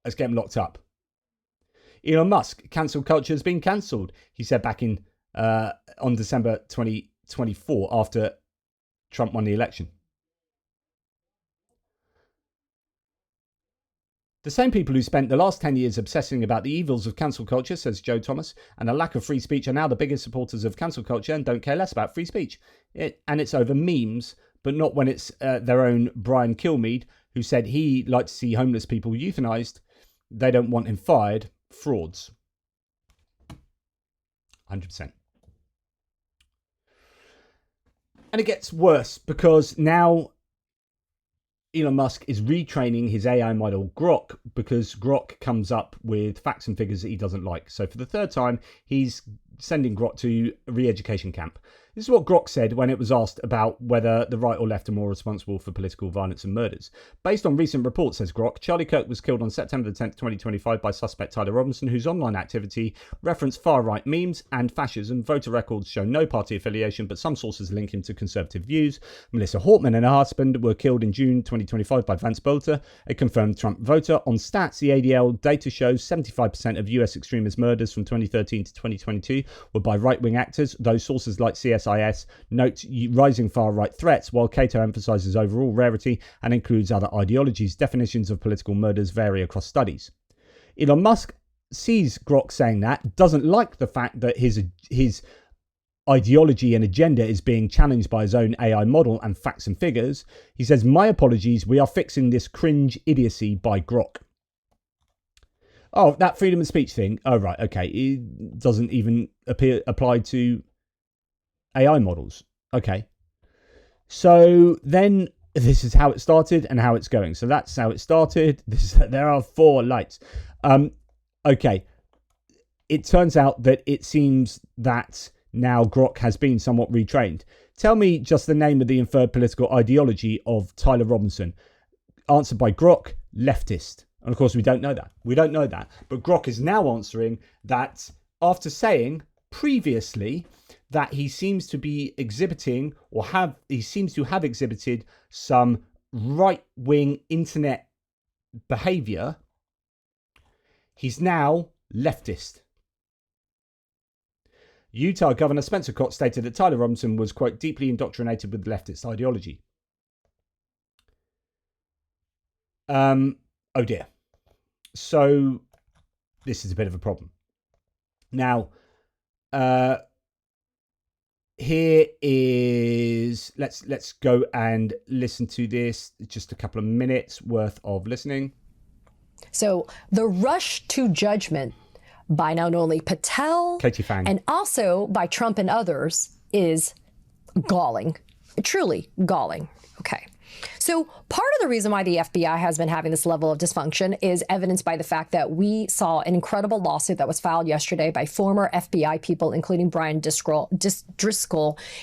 Let's get them locked up. Elon Musk, cancel culture has been cancelled, he said back in on December 2024 after Trump won the election. The same people who spent the last 10 years obsessing about the evils of cancel culture, says Joe Thomas, and a lack of free speech are now the biggest supporters of cancel culture and don't care less about free speech. And it's over memes, but not when it's their own Brian Kilmeade, who said he'd like to see homeless people euthanized. They don't want him fired. Frauds. 100%. And it gets worse because now Elon Musk is retraining his AI model Grok because Grok comes up with facts and figures that he doesn't like. So for the third time, he's sending Grok to a re-education camp. This is what Grok said when it was asked about whether the right or left are more responsible for political violence and murders. Based on recent reports, says Grok, Charlie Kirk was killed on September 10th, 2025 by suspect Tyler Robinson, whose online activity referenced far-right memes and fascism. Voter records show no party affiliation, but some sources link him to conservative views. Melissa Hortman and her husband were killed in June 2025 by Vance Bolter, a confirmed Trump voter. On stats, the ADL data shows 75% of US extremist murders from 2013 to 2022 were by right-wing actors, though sources like CSIS note rising far-right threats, while Cato emphasises overall rarity and includes other ideologies. Definitions of political murders vary across studies. Elon Musk sees Grok saying that, doesn't like the fact that his ideology and agenda is being challenged by his own AI model and facts and figures. He says, "My apologies, we are fixing this cringe idiocy by Grok." Oh, that freedom of speech thing. Oh, right. Okay. It doesn't even apply to AI models. Okay. So then this is how it started and how it's going. So that's how it started. There are 4 lights. Okay. It turns out that it seems that now Grok has been somewhat retrained. Tell me just the name of the inferred political ideology of Tyler Robinson. Answered by Grok, leftist. And of course, we don't know that. We don't know that. But Grok is now answering that after saying previously that he seems to be exhibiting he seems to have exhibited some right-wing internet behavior. He's now leftist. Utah Governor Spencer Cox stated that Tyler Robinson was, quote, deeply indoctrinated with leftist ideology. Oh dear. So this is a bit of a problem. Now, here is let's go and listen to this. Just a couple of minutes worth of listening. So the rush to judgment by not only Patel Katie Fang and also by Trump and others is galling, truly galling. Okay. So part of the reason why the FBI has been having this level of dysfunction is evidenced by the fact that we saw an incredible lawsuit that was filed yesterday by former FBI people, including Brian Driscoll.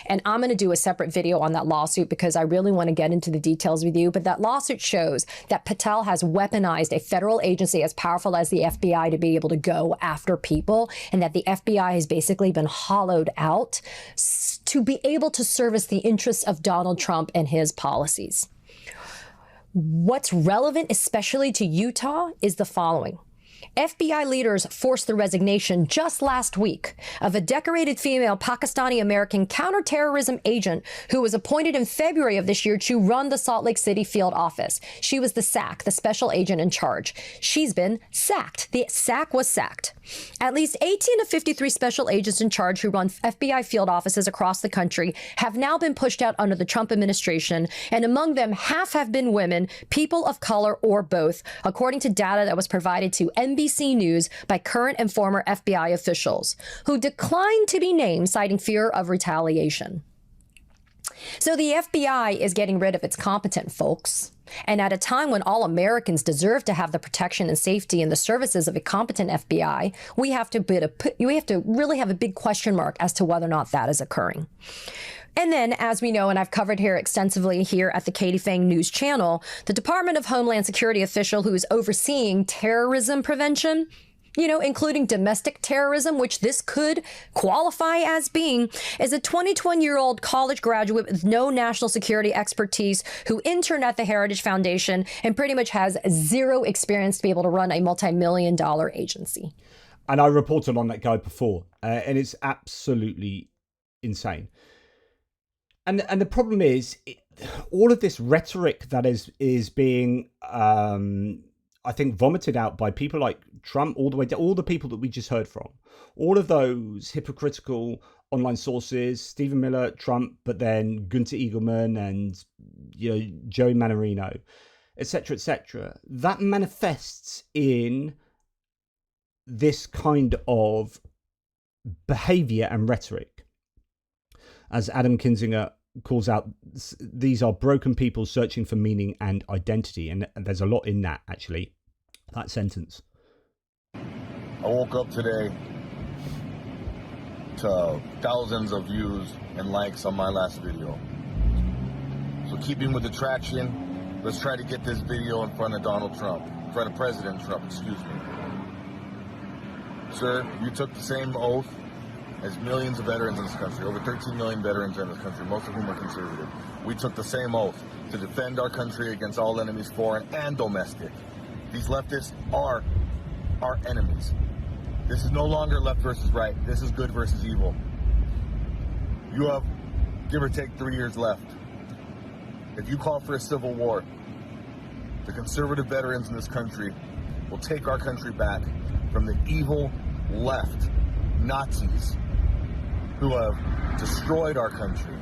And I'm going to do a separate video on that lawsuit because I really want to get into the details with you. But that lawsuit shows that Patel has weaponized a federal agency as powerful as the FBI to be able to go after people, and that the FBI has basically been hollowed out to be able to service the interests of Donald Trump and his policies. What's relevant, especially to Utah, is the following. FBI leaders forced the resignation just last week of a decorated female Pakistani-American counterterrorism agent who was appointed in February of this year to run the Salt Lake City field office. She was the SAC, the special agent in charge. She's been sacked. The SAC was sacked. At least 18 of 53 special agents in charge who run FBI field offices across the country have now been pushed out under the Trump administration, and among them, half have been women, people of color, or both, according to data that was provided to NBC News by current and former FBI officials who declined to be named, citing fear of retaliation. So the FBI is getting rid of its competent folks. And at a time when all Americans deserve to have the protection and safety and the services of a competent FBI, we have to really have a big question mark as to whether or not that is occurring. And then, as we know, and I've covered here extensively here at the Katie Fang News channel, the Department of Homeland Security official who is overseeing terrorism prevention including domestic terrorism, which this could qualify as being, is a 21-year-old college graduate with no national security expertise who interned at the Heritage Foundation and pretty much has zero experience to be able to run a multi-million-dollar agency. And I reported on that guy before, and it's absolutely insane. And the problem is, all of this rhetoric that is being, I think, vomited out by people like Trump, all the way to all the people that we just heard from, all of those hypocritical online sources, Stephen Miller, Trump, but then Gunter Eagleman and Joey Manorino, etc., that manifests in this kind of behavior and rhetoric. As Adam Kinzinger calls out, these are broken people searching for meaning and identity. And there's a lot in that, actually, that sentence. I woke up today to thousands of views and likes on my last video. So keeping with the traction, let's try to get this video in front of Donald Trump, in front of President Trump, excuse me. Sir, you took the same oath as millions of veterans in this country, over 13 million veterans in this country, most of whom are conservative. We took the same oath to defend our country against all enemies, foreign and domestic. These leftists are our enemies. This is no longer left versus right. This is good versus evil. You have, give or take, 3 years left. If you call for a civil war, the conservative veterans in this country will take our country back from the evil left Nazis who have destroyed our country,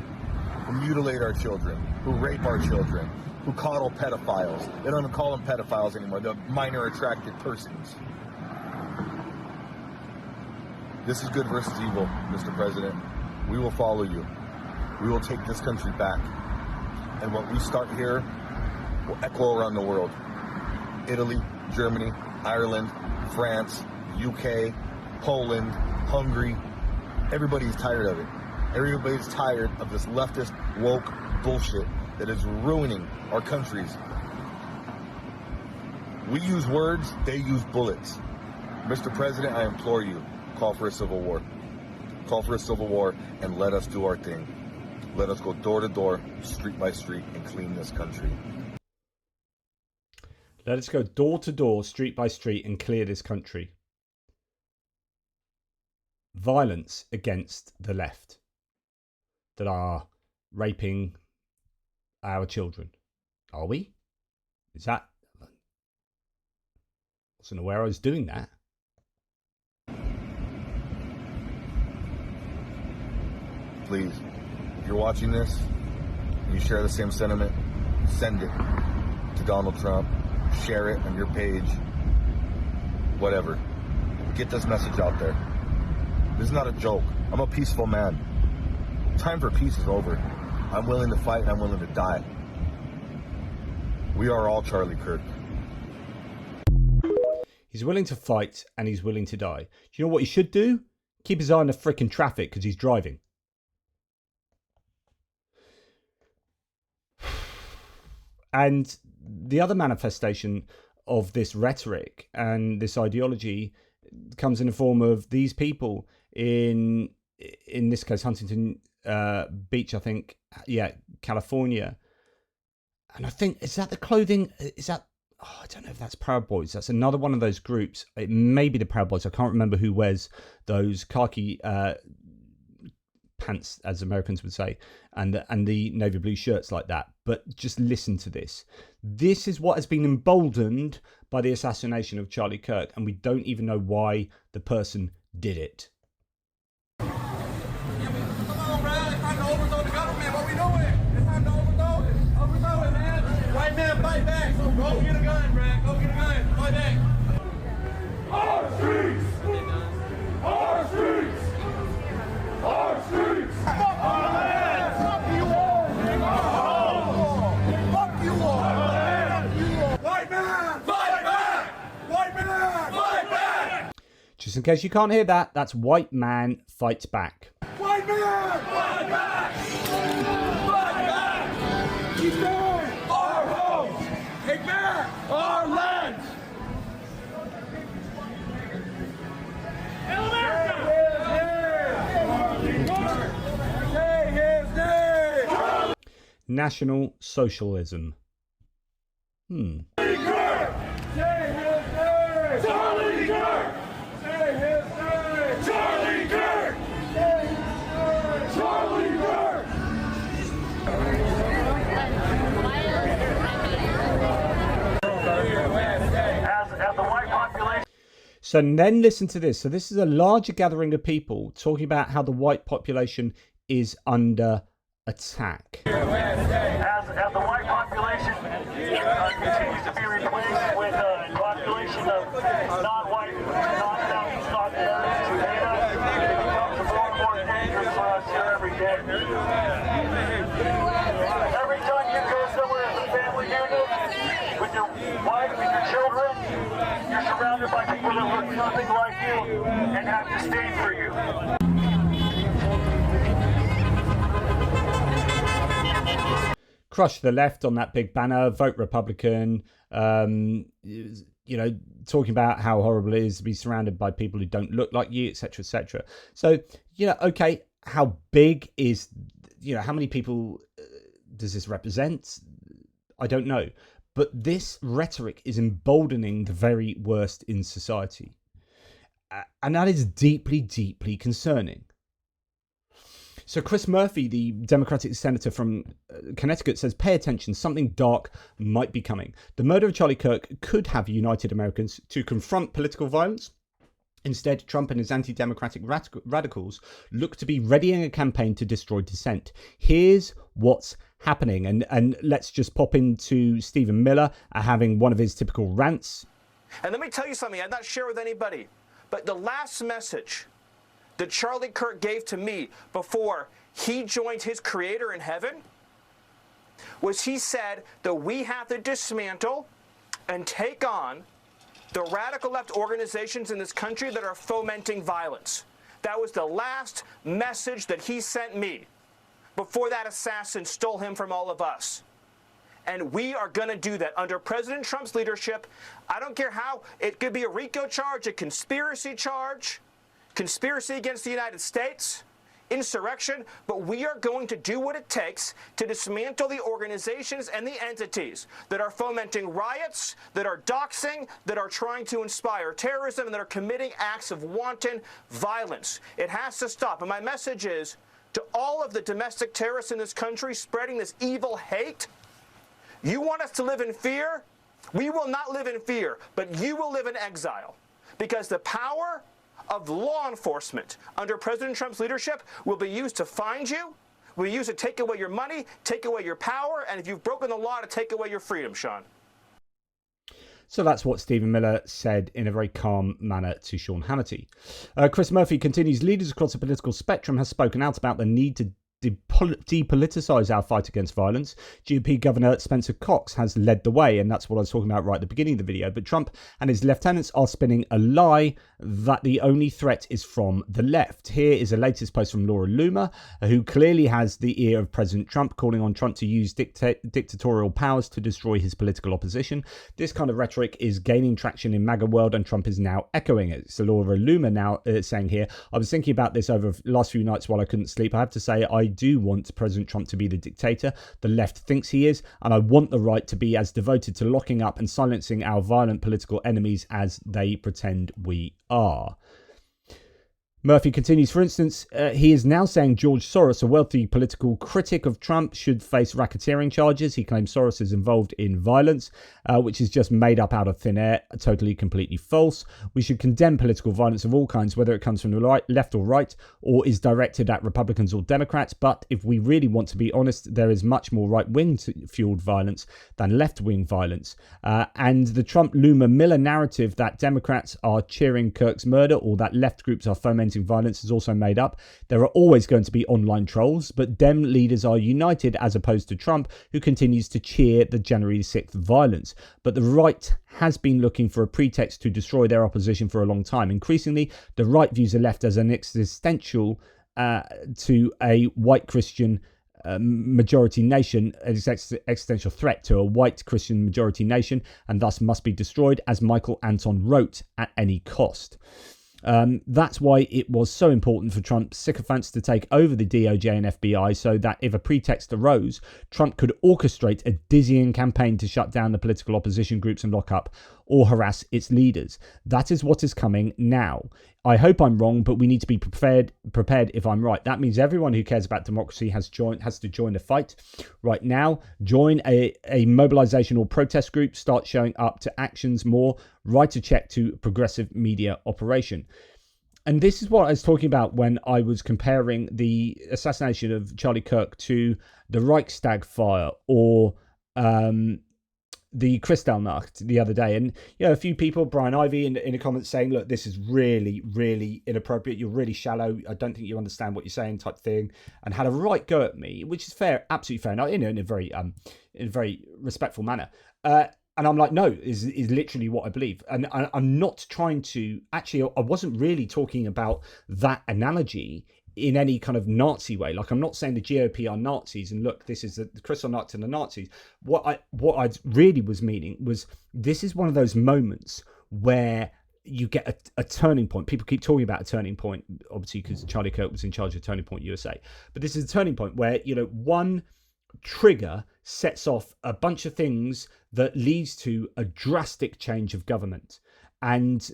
who mutilate our children, who rape our children, who coddle pedophiles. They don't even call them pedophiles anymore. They're minor attracted persons. This is good versus evil, Mr. President. We will follow you. We will take this country back. And what we start here will echo around the world. Italy, Germany, Ireland, France, UK, Poland, Hungary. Everybody's tired of it. Everybody's tired of this leftist, woke bullshit that is ruining our countries. We use words, they use bullets. Mr. President, I implore you, call for a civil war. Call for a civil war and let us do our thing. Let us go door to door, street by street, and clean this country. Let us go door to door, street by street, and clear this country. Violence against the left that are raping our children. Are we? Is that? I wasn't aware I was doing that. Please, if you're watching this, and you share the same sentiment, send it to Donald Trump. Share it on your page. Whatever. Get this message out there. This is not a joke. I'm a peaceful man. Time for peace is over. I'm willing to fight and I'm willing to die. We are all Charlie Kirk. He's willing to fight and he's willing to die. Do you know what he should do? Keep his eye on the frickin' traffic because he's driving. And the other manifestation of this rhetoric and this ideology comes in the form of these people in this case, Huntington Beach, I think, California. And I think, is that the clothing? Is that, I don't know if that's Proud Boys. That's another one of those groups. It may be the Proud Boys. I can't remember who wears those khaki pants, as Americans would say, and the navy blue shirts like that. But just listen to this. This is what has been emboldened by the assassination of Charlie Kirk, and we don't even know why the person did it. White man, fight back. So go get a gun, Brad. Go get a gun. Fight back. Our streets. Our streets. Our streets. Fuck our land. Fuck you all. Fuck you all. White man, fight back. White man, fight back. Just in case you can't hear that, that's White Man Fights Back. White man, fight back. Fight back. Keep going. Take back our land! National Socialism. Charlie Kirk! Say his name! Charlie Kirk! Say his name! Charlie Kirk! Say his name! Charlie Kirk! As the white population. So then listen to this. So this is a larger gathering of people talking about how the white population is under attack. As the white population continues to be replaced with a population of non-white, non-Southeast Southerners, it becomes more and more dangerous for us here every day. Every time you go somewhere as a family unit, with your wife and your children, you're surrounded by people that look nothing like you and have disdain for you. Crush the left on that big banner, vote Republican, talking about how horrible it is to be surrounded by people who don't look like you, etc., etc. So, okay, how big is, how many people does this represent? I don't know. But this rhetoric is emboldening the very worst in society. And that is deeply, deeply concerning. So Chris Murphy, the Democratic senator from Connecticut, says, pay attention, something dark might be coming. The murder of Charlie Kirk could have united Americans to confront political violence. Instead, Trump and his anti-democratic radicals look to be readying a campaign to destroy dissent. Here's what's happening. And let's just pop into Stephen Miller having one of his typical rants. And let me tell you something I'd not share with anybody, but the last message that Charlie Kirk gave to me before he joined his creator in heaven was he said that we have to dismantle and take on the radical left organizations in this country that are fomenting violence. That was the last message that he sent me before that assassin stole him from all of us. And we are going to do that under President Trump's leadership. I don't care how. It could be a RICO charge, a conspiracy charge, conspiracy against the United States, insurrection, but we are going to do what it takes to dismantle the organizations and the entities that are fomenting riots, that are doxing, that are trying to inspire terrorism, and that are committing acts of wanton violence. It has to stop. And my message is to all of the domestic terrorists in this country spreading this evil hate, you want us to live in fear? We will not live in fear, but you will live in exile. Because the power of law enforcement under President Trump's leadership will be used to find you, will be used to take away your money, take away your power, and if you've broken the law, to take away your freedom, Sean. So that's what Stephen Miller said in a very calm manner to Sean Hannity. Chris Murphy continues, leaders across the political spectrum have spoken out about the need to depoliticize our fight against violence. GOP Governor Spencer Cox has led the way, and that's what I was talking about right at the beginning of the video. But Trump and his lieutenants are spinning a lie that the only threat is from the left. Here is a latest post from Laura Loomer, who clearly has the ear of President Trump, calling on Trump to use dictatorial powers to destroy his political opposition. This kind of rhetoric is gaining traction in MAGA world, and Trump is now echoing it. So Laura Loomer now saying here, I was thinking about this over the last few nights while I couldn't sleep. I have to say, I do want President Trump to be the dictator the left thinks he is, and I want the right to be as devoted to locking up and silencing our violent political enemies as they pretend we are. Murphy continues, for instance, he is now saying George Soros, a wealthy political critic of Trump, should face racketeering charges. He claims Soros is involved in violence, which is just made up out of thin air, totally, completely false. We should condemn political violence of all kinds, whether it comes from the right, left or right, or is directed at Republicans or Democrats. But if we really want to be honest, there is much more right-wing fueled violence than left-wing violence. And the Trump-Loomer-Miller narrative that Democrats are cheering Kirk's murder or that left groups are fomenting violence is also made up. There are always going to be online trolls, but Dem leaders are united as opposed to Trump, who continues to cheer the January 6th violence. But the right has been looking for a pretext to destroy their opposition for a long time. Increasingly, the right views the left as an existential to a white Christian majority nation, an existential threat to a white Christian majority nation, and thus must be destroyed, as Michael Anton wrote, at any cost. That's why it was so important for Trump's sycophants to take over the DOJ and FBI, so that if a pretext arose, Trump could orchestrate a dizzying campaign to shut down the political opposition groups and lock up or harass its leaders. That is what is coming now. I hope I'm wrong, but we need to be prepared if I'm right. That means everyone who cares about democracy has to join the fight right now. Join a mobilization or protest group. Start showing up to actions more. Write a check to progressive media operation. And this is what I was talking about when I was comparing the assassination of Charlie Kirk to the Reichstag fire or the Kristallnacht the other day. And, you know, a few people, Brian Ivey in the comments saying, look, this is really, really inappropriate. You're really shallow. I don't think you understand what you're saying type thing. And had a right go at me, which is fair, absolutely fair. Now, in a very respectful manner. And I'm like, no, is literally what I believe. And I'm not trying to, actually, I wasn't really talking about that analogy in any kind of Nazi way. Like, I'm not saying the GOP are Nazis and look, this is the Kristallnacht and the Nazis. What I really was meaning was, this is one of those moments where you get a turning point. People keep talking about a turning point, obviously, because Charlie Kirk was in charge of Turning Point USA. But this is a turning point where, you know, one trigger sets off a bunch of things that leads to a drastic change of government. And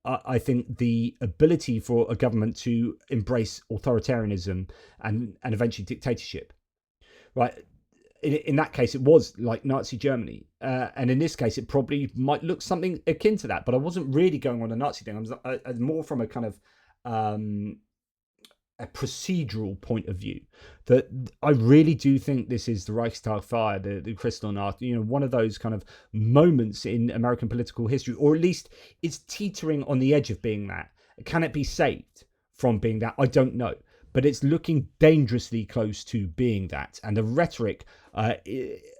I think the ability for a government to embrace authoritarianism and eventually dictatorship, right? In that case, it was like Nazi Germany. And in this case, it probably might look something akin to that. But I wasn't really going on a Nazi thing. I was more from a kind of a procedural point of view, that I really do think this is the Reichstag fire, the Kristallnacht, you know, one of those kind of moments in American political history, or at least it's teetering on the edge of being that. Can it be saved from being that? I don't know, but it's looking dangerously close to being that. And the rhetoric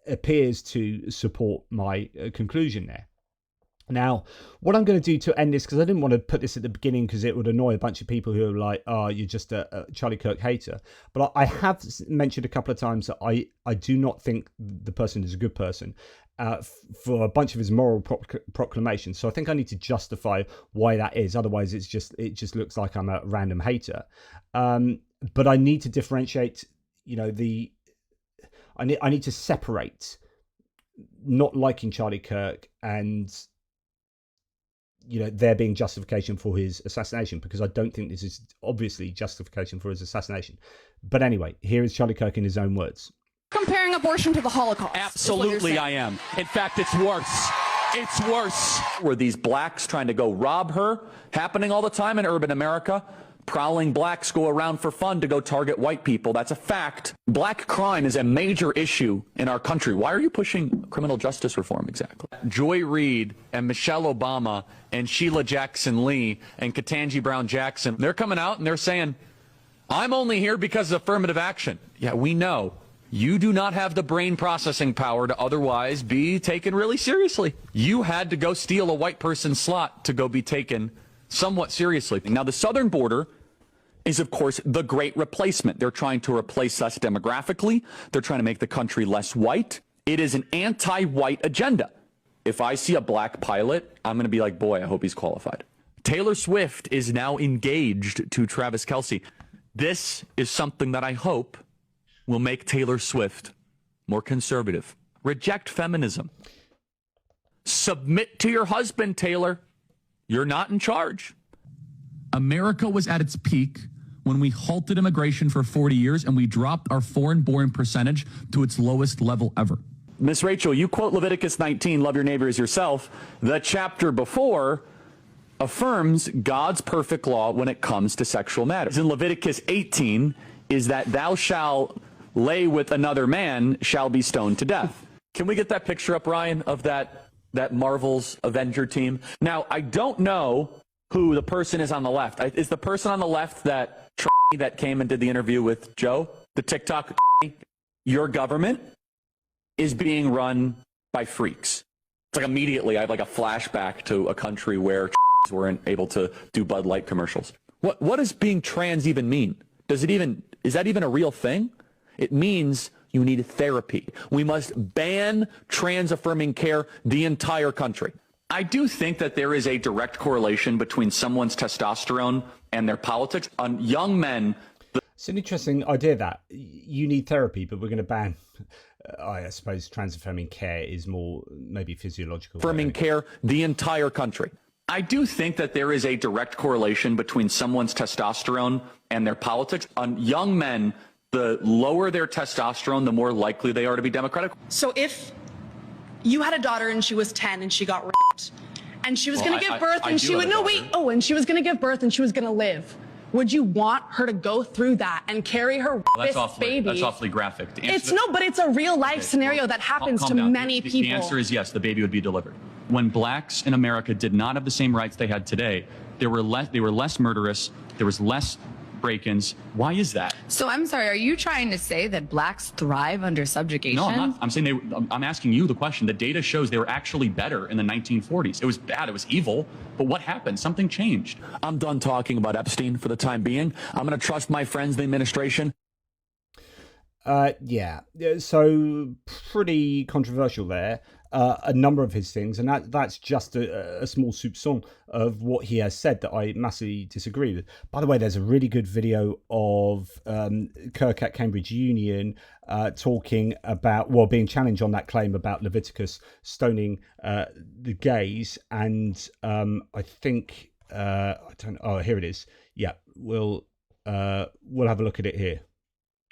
appears to support my conclusion there. Now, what I'm going to do to end this, because I didn't want to put this at the beginning because it would annoy a bunch of people who are like, oh, you're just a Charlie Kirk hater. But I have mentioned a couple of times that I do not think the person is a good person for a bunch of his moral proclamations. So I think I need to justify why that is. Otherwise, it just looks like I'm a random hater. But I need to differentiate, you know, I need to separate not liking Charlie Kirk and, you know, there being justification for his assassination, because I don't think this is obviously justification for his assassination. But anyway, here is Charlie Kirk in his own words. Comparing abortion to the Holocaust. Absolutely, I am. In fact, it's worse. It's worse. Were these blacks trying to go rob her happening all the time in urban America? Prowling blacks go around for fun to go target white people. That's a fact. Black crime is a major issue in our country. Why are you pushing criminal justice reform exactly? Joy Reid and Michelle Obama and Sheila Jackson Lee and Ketanji Brown Jackson, they're coming out and they're saying, I'm only here because of affirmative action. Yeah, we know. You do not have the brain processing power to otherwise be taken really seriously. You had to go steal a white person's slot to go be taken somewhat seriously. Now, the southern border is, of course, the great replacement. They're trying to replace us demographically. They're trying to make the country less white. It is an anti-white agenda. If I see a black pilot, I'm going to be like, boy, I hope he's qualified. Taylor Swift is now engaged to Travis Kelce. This is something that I hope will make Taylor Swift more conservative. Reject feminism. Submit to your husband, Taylor. You're not in charge. America was at its peak when we halted immigration for 40 years and we dropped our foreign-born percentage to its lowest level ever. Miss Rachel, you quote Leviticus 19, love your neighbor as yourself. The chapter before affirms God's perfect law when it comes to sexual matters. In Leviticus 18 is that thou shalt lay with another man shall be stoned to death. Can we get that picture up, Ryan, of that Marvel's Avenger team? Now, I don't know who the person is on the left. Is the person on the left that came and did the interview with Joe? The TikTok? Your government is being run by freaks. It's like immediately I have like a flashback to a country where weren't able to do Bud Light commercials. What does being trans even mean? Is that even a real thing? It means you need therapy. We must ban trans-affirming care the entire country. I do think that there is a direct correlation between someone's testosterone and their politics. On young men, it's an interesting idea that you need therapy, but we're going to ban. I suppose trans-affirming care is more maybe physiological. Affirming care, the entire country. I do think that there is a direct correlation between someone's testosterone and their politics. On young men, the lower their testosterone, the more likely they are to be Democratic. So if you had a daughter and she was 10 and she got raped, and she was going to give birth and she would, no, wait, oh, and she was going to give birth and she was going to live, would you want her to go through that and carry her baby? That's awfully graphic. It's no, but it's a real life scenario that happens to many people. The answer is yes, the baby would be delivered. When blacks in America did not have the same rights they had today, they were less murderous, there was less break-ins. Why is that? So I'm sorry, are you trying to say that blacks thrive under subjugation? No, I'm not. I'm saying I'm asking you the question. The data shows they were actually better in the 1940s. It was bad, it was evil, but what happened? Something changed. I'm done talking about Epstein for the time being. I'm going to trust my friends in the administration. Yeah, so pretty controversial there. A number of his things, and that's just a small soupçon of what he has said that I massively disagree with. By the way, there's a really good video of Kirk at Cambridge Union talking about, well, being challenged on that claim about Leviticus stoning the gays, and I think here it is. Yeah, we'll have a look at it here.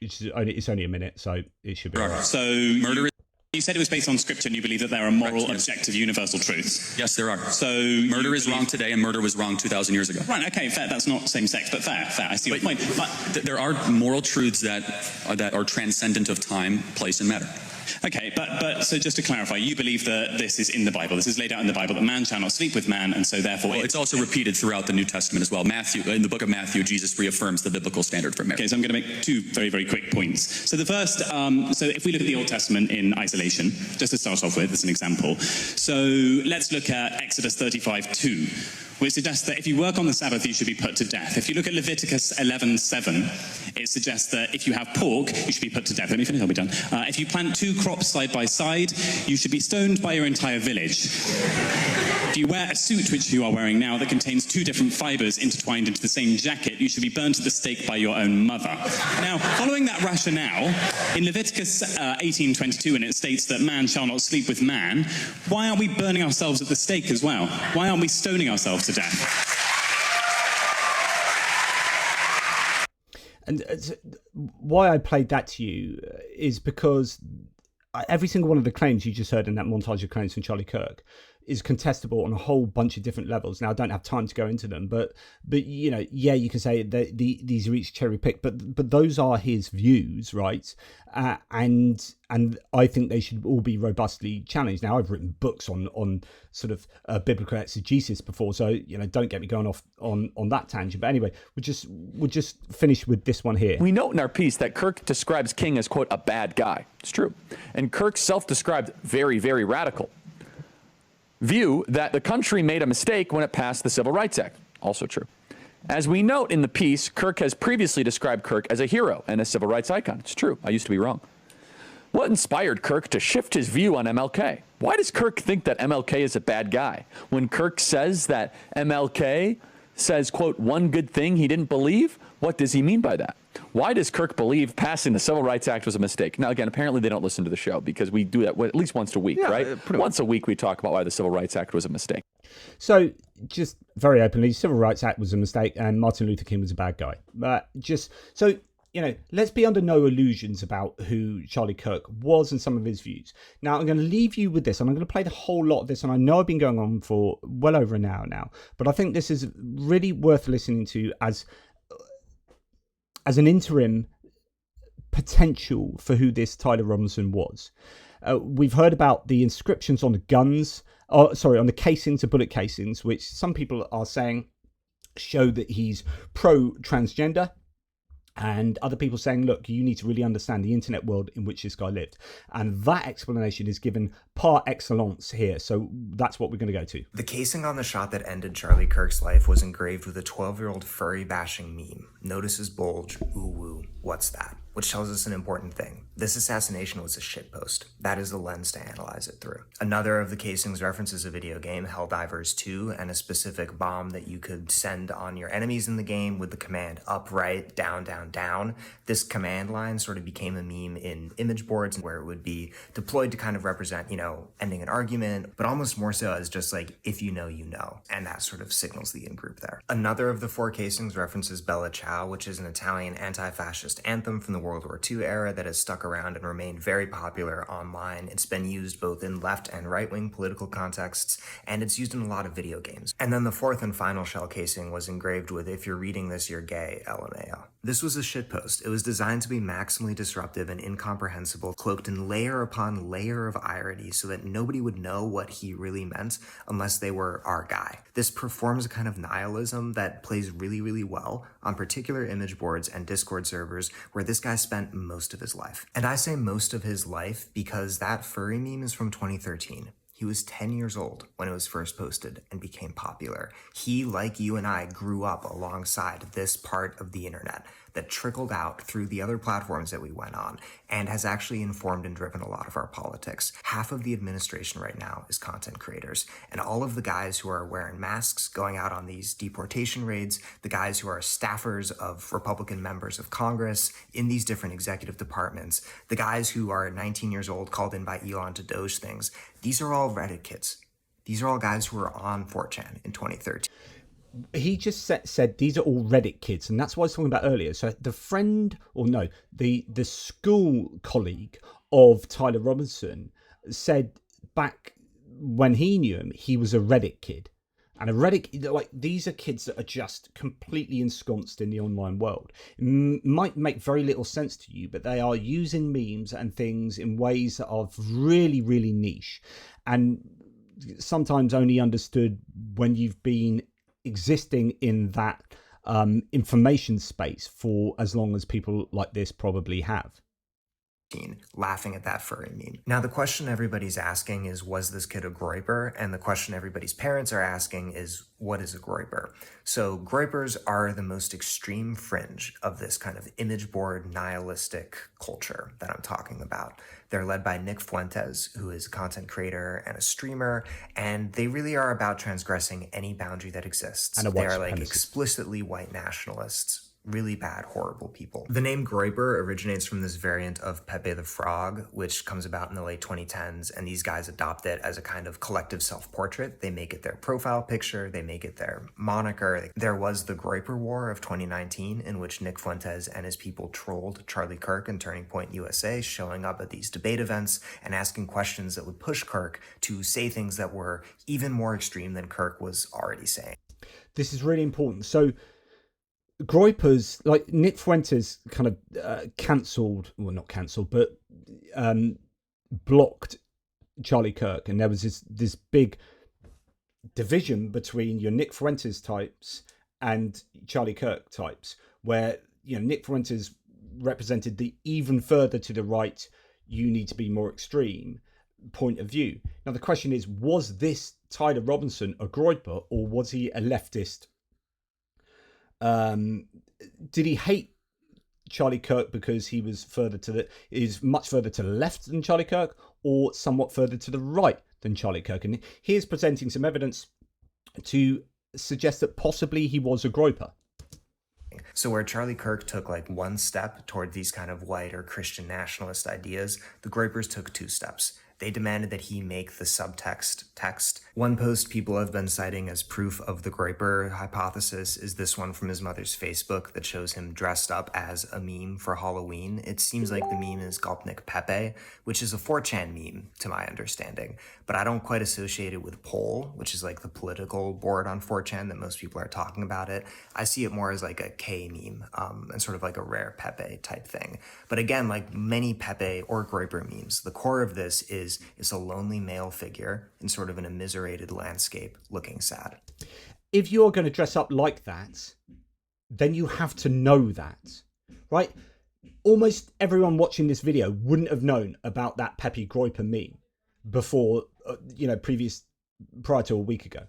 It's only a minute, so it should be all right. So murder. You said it was based on scripture and you believe that there are moral, objective, universal truths. Yes, there are. So murder is wrong today and murder was wrong 2,000 years ago. Right, okay, fair. That's not same-sex, but fair. I see your point. But there are moral truths that are transcendent of time, place, and matter. Okay, but so just to clarify, you believe that this is in the Bible. This is laid out in the Bible, that man shall not sleep with man, and so therefore... Well, it's also repeated throughout the New Testament as well. In the book of Matthew, Jesus reaffirms the biblical standard for marriage. Okay, so I'm going to make two very, very quick points. So the first, so if we look at the Old Testament in isolation, just to start off with, as an example. So let's look at Exodus 35:2. Which suggests that if you work on the Sabbath, you should be put to death. If you look at Leviticus 11:7, it suggests that if you have pork, you should be put to death. Let me finish, I'll be done. If you plant two crops side by side, you should be stoned by your entire village. If you wear a suit, which you are wearing now, that contains two different fibers intertwined into the same jacket, you should be burned at the stake by your own mother. Now, following that rationale, in Leviticus 18:22, when it states that man shall not sleep with man, why aren't we burning ourselves at the stake as well? Why aren't we stoning ourselves to death? And why I played that to you is because every single one of the claims you just heard in that montage of claims from Charlie Kirk is contestable on a whole bunch of different levels. Now, I don't have time to go into them, but you know, yeah, you can say that these are each cherry picked, but those are his views, right? And I think they should all be robustly challenged. Now, I've written books on sort of biblical exegesis before, so you know, don't get me going off on that tangent. But anyway, we'll just finish with this one here. We note in our piece that Kirk describes King as, quote, a bad guy. It's true. And Kirk self-described very, very radical view that the country made a mistake when it passed the Civil Rights Act. Also true. As we note in the piece, Kirk has previously described Kirk as a hero and a civil rights icon. It's true. I used to be wrong. What inspired Kirk to shift his view on MLK? Why does Kirk think that MLK is a bad guy? When Kirk says that MLK says, quote, one good thing he didn't believe, what does he mean by that? Why does Kirk believe passing the Civil Rights Act was a mistake? Now, again, apparently they don't listen to the show because we do that at least once a week, right? Once a week we talk about why the Civil Rights Act was a mistake. So, just very openly, Civil Rights Act was a mistake and Martin Luther King was a bad guy. So, you know, let's be under no illusions about who Charlie Kirk was and some of his views. Now, I'm going to leave you with this, and I'm going to play the whole lot of this, and I know I've been going on for well over an hour now, but I think this is really worth listening to as an interim potential for who this Tyler Robinson was. We've heard about the inscriptions on the guns, on the casings, the bullet casings, which some people are saying show that he's pro-transgender. And other people saying, look, you need to really understand the internet world in which this guy lived. And that explanation is given par excellence here. So that's what we're going to go to. The casing on the shot that ended Charlie Kirk's life was engraved with a 12-year-old furry bashing meme. Notice his bulge, ooh woo, what's that? Which tells us an important thing. This assassination was a shitpost. That is the lens to analyze it through. Another of the casings references a video game, Helldivers 2, and a specific bomb that you could send on your enemies in the game with the command up, right, down, down, down. This command line sort of became a meme in image boards where it would be deployed to kind of represent, ending an argument, but almost more so as just like, if you know, you know. And that sort of signals the in-group there. Another of the 4 casings references Bella Ciao, which is an Italian anti-fascist anthem from the World War II era that has stuck around and remained very popular online. It's been used both in left and right-wing political contexts, and it's used in a lot of video games. And then the 4th and final shell casing was engraved with, if you're reading this, you're gay, LMAO. This was a shitpost. It was designed to be maximally disruptive and incomprehensible, cloaked in layer upon layer of irony so that nobody would know what he really meant unless they were our guy. This performs a kind of nihilism that plays really, really well on particular image boards and Discord servers where this guy spent most of his life. And I say most of his life because that furry meme is from 2013. He was 10 years old when it was first posted and became popular. He, like you and I, grew up alongside this part of the internet that trickled out through the other platforms that we went on and has actually informed and driven a lot of our politics. Half of the administration right now is content creators, and all of the guys who are wearing masks, going out on these deportation raids, the guys who are staffers of Republican members of Congress in these different executive departments, the guys who are 19 years old called in by Elon to Doge things, these are all Reddit kids. These are all guys who were on 4chan in 2013. He just said these are all Reddit kids, and that's what I was talking about earlier. So the the school colleague of Tyler Robinson said back when he knew him, he was a Reddit kid. And a Reddit, like, these are kids that are just completely ensconced in the online world. It might make very little sense to you, but they are using memes and things in ways that are really, really niche, and sometimes only understood when you've been existing in that information space for as long as people like this probably have. Laughing at that furry meme. Now, the question everybody's asking is, was this kid a Groyper? And the question everybody's parents are asking is, what is a Groyper? So Groypers are the most extreme fringe of this kind of image board nihilistic culture that I'm talking about. They're led by Nick Fuentes, who is a content creator and a streamer, and they really are about transgressing any boundary that exists. They are like explicitly white nationalists. Really bad, horrible people. The name Groyper originates from this variant of Pepe the Frog, which comes about in the late 2010s, and these guys adopt it as a kind of collective self-portrait. They make it their profile picture, they make it their moniker. There was the Groyper War of 2019, in which Nick Fuentes and his people trolled Charlie Kirk and Turning Point USA, showing up at these debate events and asking questions that would push Kirk to say things that were even more extreme than Kirk was already saying. This is really important. So Groypers, like Nick Fuentes, kind of cancelled, well, not cancelled, but blocked Charlie Kirk, and there was this big division between your Nick Fuentes types and Charlie Kirk types, where Nick Fuentes represented the even further to the right, you need to be more extreme point of view. Now the question is, was this Tyler Robinson a Groyper, or was he a leftist? Did he hate Charlie Kirk because he was much further to the left than Charlie Kirk, or somewhat further to the right than Charlie Kirk? And here's presenting some evidence to suggest that possibly he was a Groyper. So where Charlie Kirk took like one step toward these kind of white or Christian nationalist ideas, the Groypers took 2 steps. They demanded that he make the subtext text. One post people have been citing as proof of the Groyper hypothesis is this one from his mother's Facebook that shows him dressed up as a meme for Halloween. It seems like the meme is Gopnik Pepe, which is a 4chan meme to my understanding, but I don't quite associate it with Poll, which is like the political board on 4chan that most people are talking about it. I see it more as like a K meme and sort of like a rare Pepe type thing. But again, like many Pepe or Groyper memes, the core of this is a lonely male figure in sort of an immiserated landscape looking sad. If you're going to dress up like that, then you have to know that, right? Almost everyone watching this video wouldn't have known about that Pepe Groyper meme. before, prior to a week ago,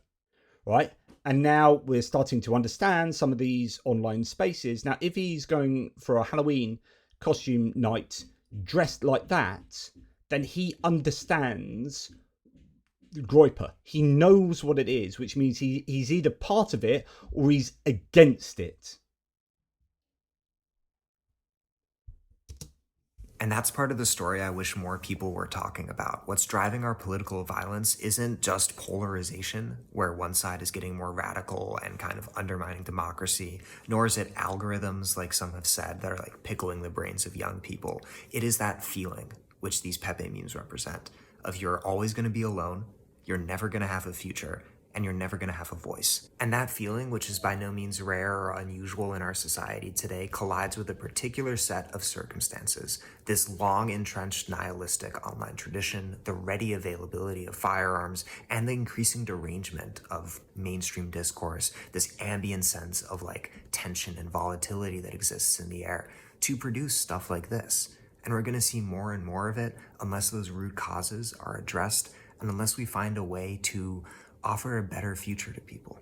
right? And now we're starting to understand some of these online spaces. Now, if he's going for a Halloween costume night dressed like that, then he understands Groyper. He knows what it is, which means he's either part of it or he's against it. And that's part of the story I wish more people were talking about. What's driving our political violence isn't just polarization, where one side is getting more radical and kind of undermining democracy, nor is it algorithms, like some have said, that are like pickling the brains of young people. It is that feeling, which these Pepe memes represent, of you're always going to be alone, you're never going to have a future, and you're never going to have a voice. And that feeling, which is by no means rare or unusual in our society today, collides with a particular set of circumstances. This long entrenched nihilistic online tradition, the ready availability of firearms, and the increasing derangement of mainstream discourse, this ambient sense of like tension and volatility that exists in the air to produce stuff like this. And we're going to see more and more of it unless those root causes are addressed and unless we find a way to offer a better future to people.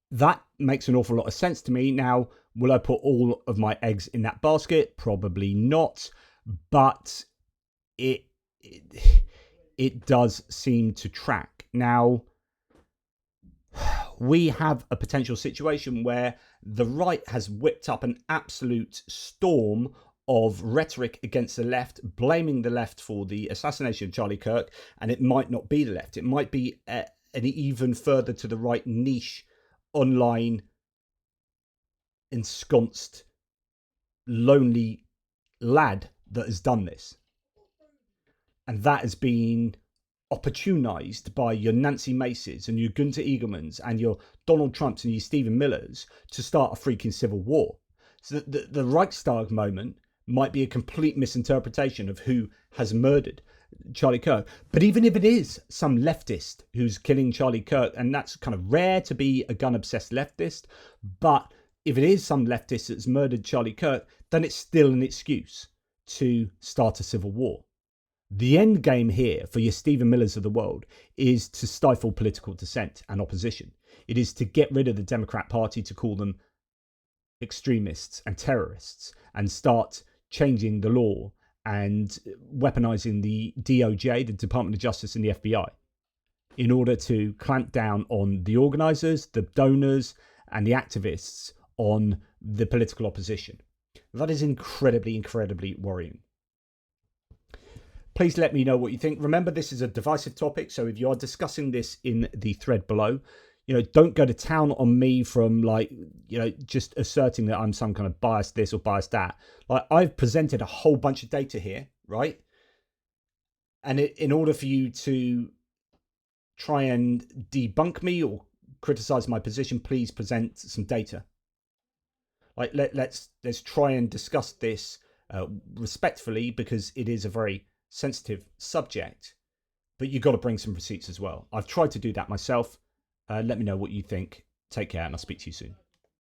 That makes an awful lot of sense to me. Now, will I put all of my eggs in that basket? Probably not, but it does seem to track. Now, we have a potential situation where the right has whipped up an absolute storm of rhetoric against the left, blaming the left for the assassination of Charlie Kirk, and it might not be the left. It might be an even further to the right niche, online, ensconced, lonely lad that has done this. And that has been opportunized by your Nancy Maces and your Gunter Eaglemans and your Donald Trumps and your Stephen Millers to start a freaking civil war. So the Reichstag moment might be a complete misinterpretation of who has murdered Charlie Kirk. But even if it is some leftist who's killing Charlie Kirk, and that's kind of rare to be a gun-obsessed leftist, but if it is some leftist that's murdered Charlie Kirk, then it's still an excuse to start a civil war. The end game here for your Stephen Millers of the world is to stifle political dissent and opposition. It is to get rid of the Democrat Party, to call them extremists and terrorists, and start changing the law and weaponizing the DOJ, the Department of Justice, and the FBI in order to clamp down on the organizers, the donors, and the activists on the political opposition. That is incredibly, incredibly worrying. Please let me know what you think. Remember, this is a divisive topic, so if you are discussing this in the thread below, don't go to town on me from just asserting that I'm some kind of biased this or biased that. I've presented a whole bunch of data here, right? And in order for you to try and debunk me or criticize my position, please present some data. Let's try and discuss this respectfully, because it is a very sensitive subject, but you've got to bring some receipts as well. I've tried to do that myself. Let me know what you think. Take care, and I'll speak to you soon.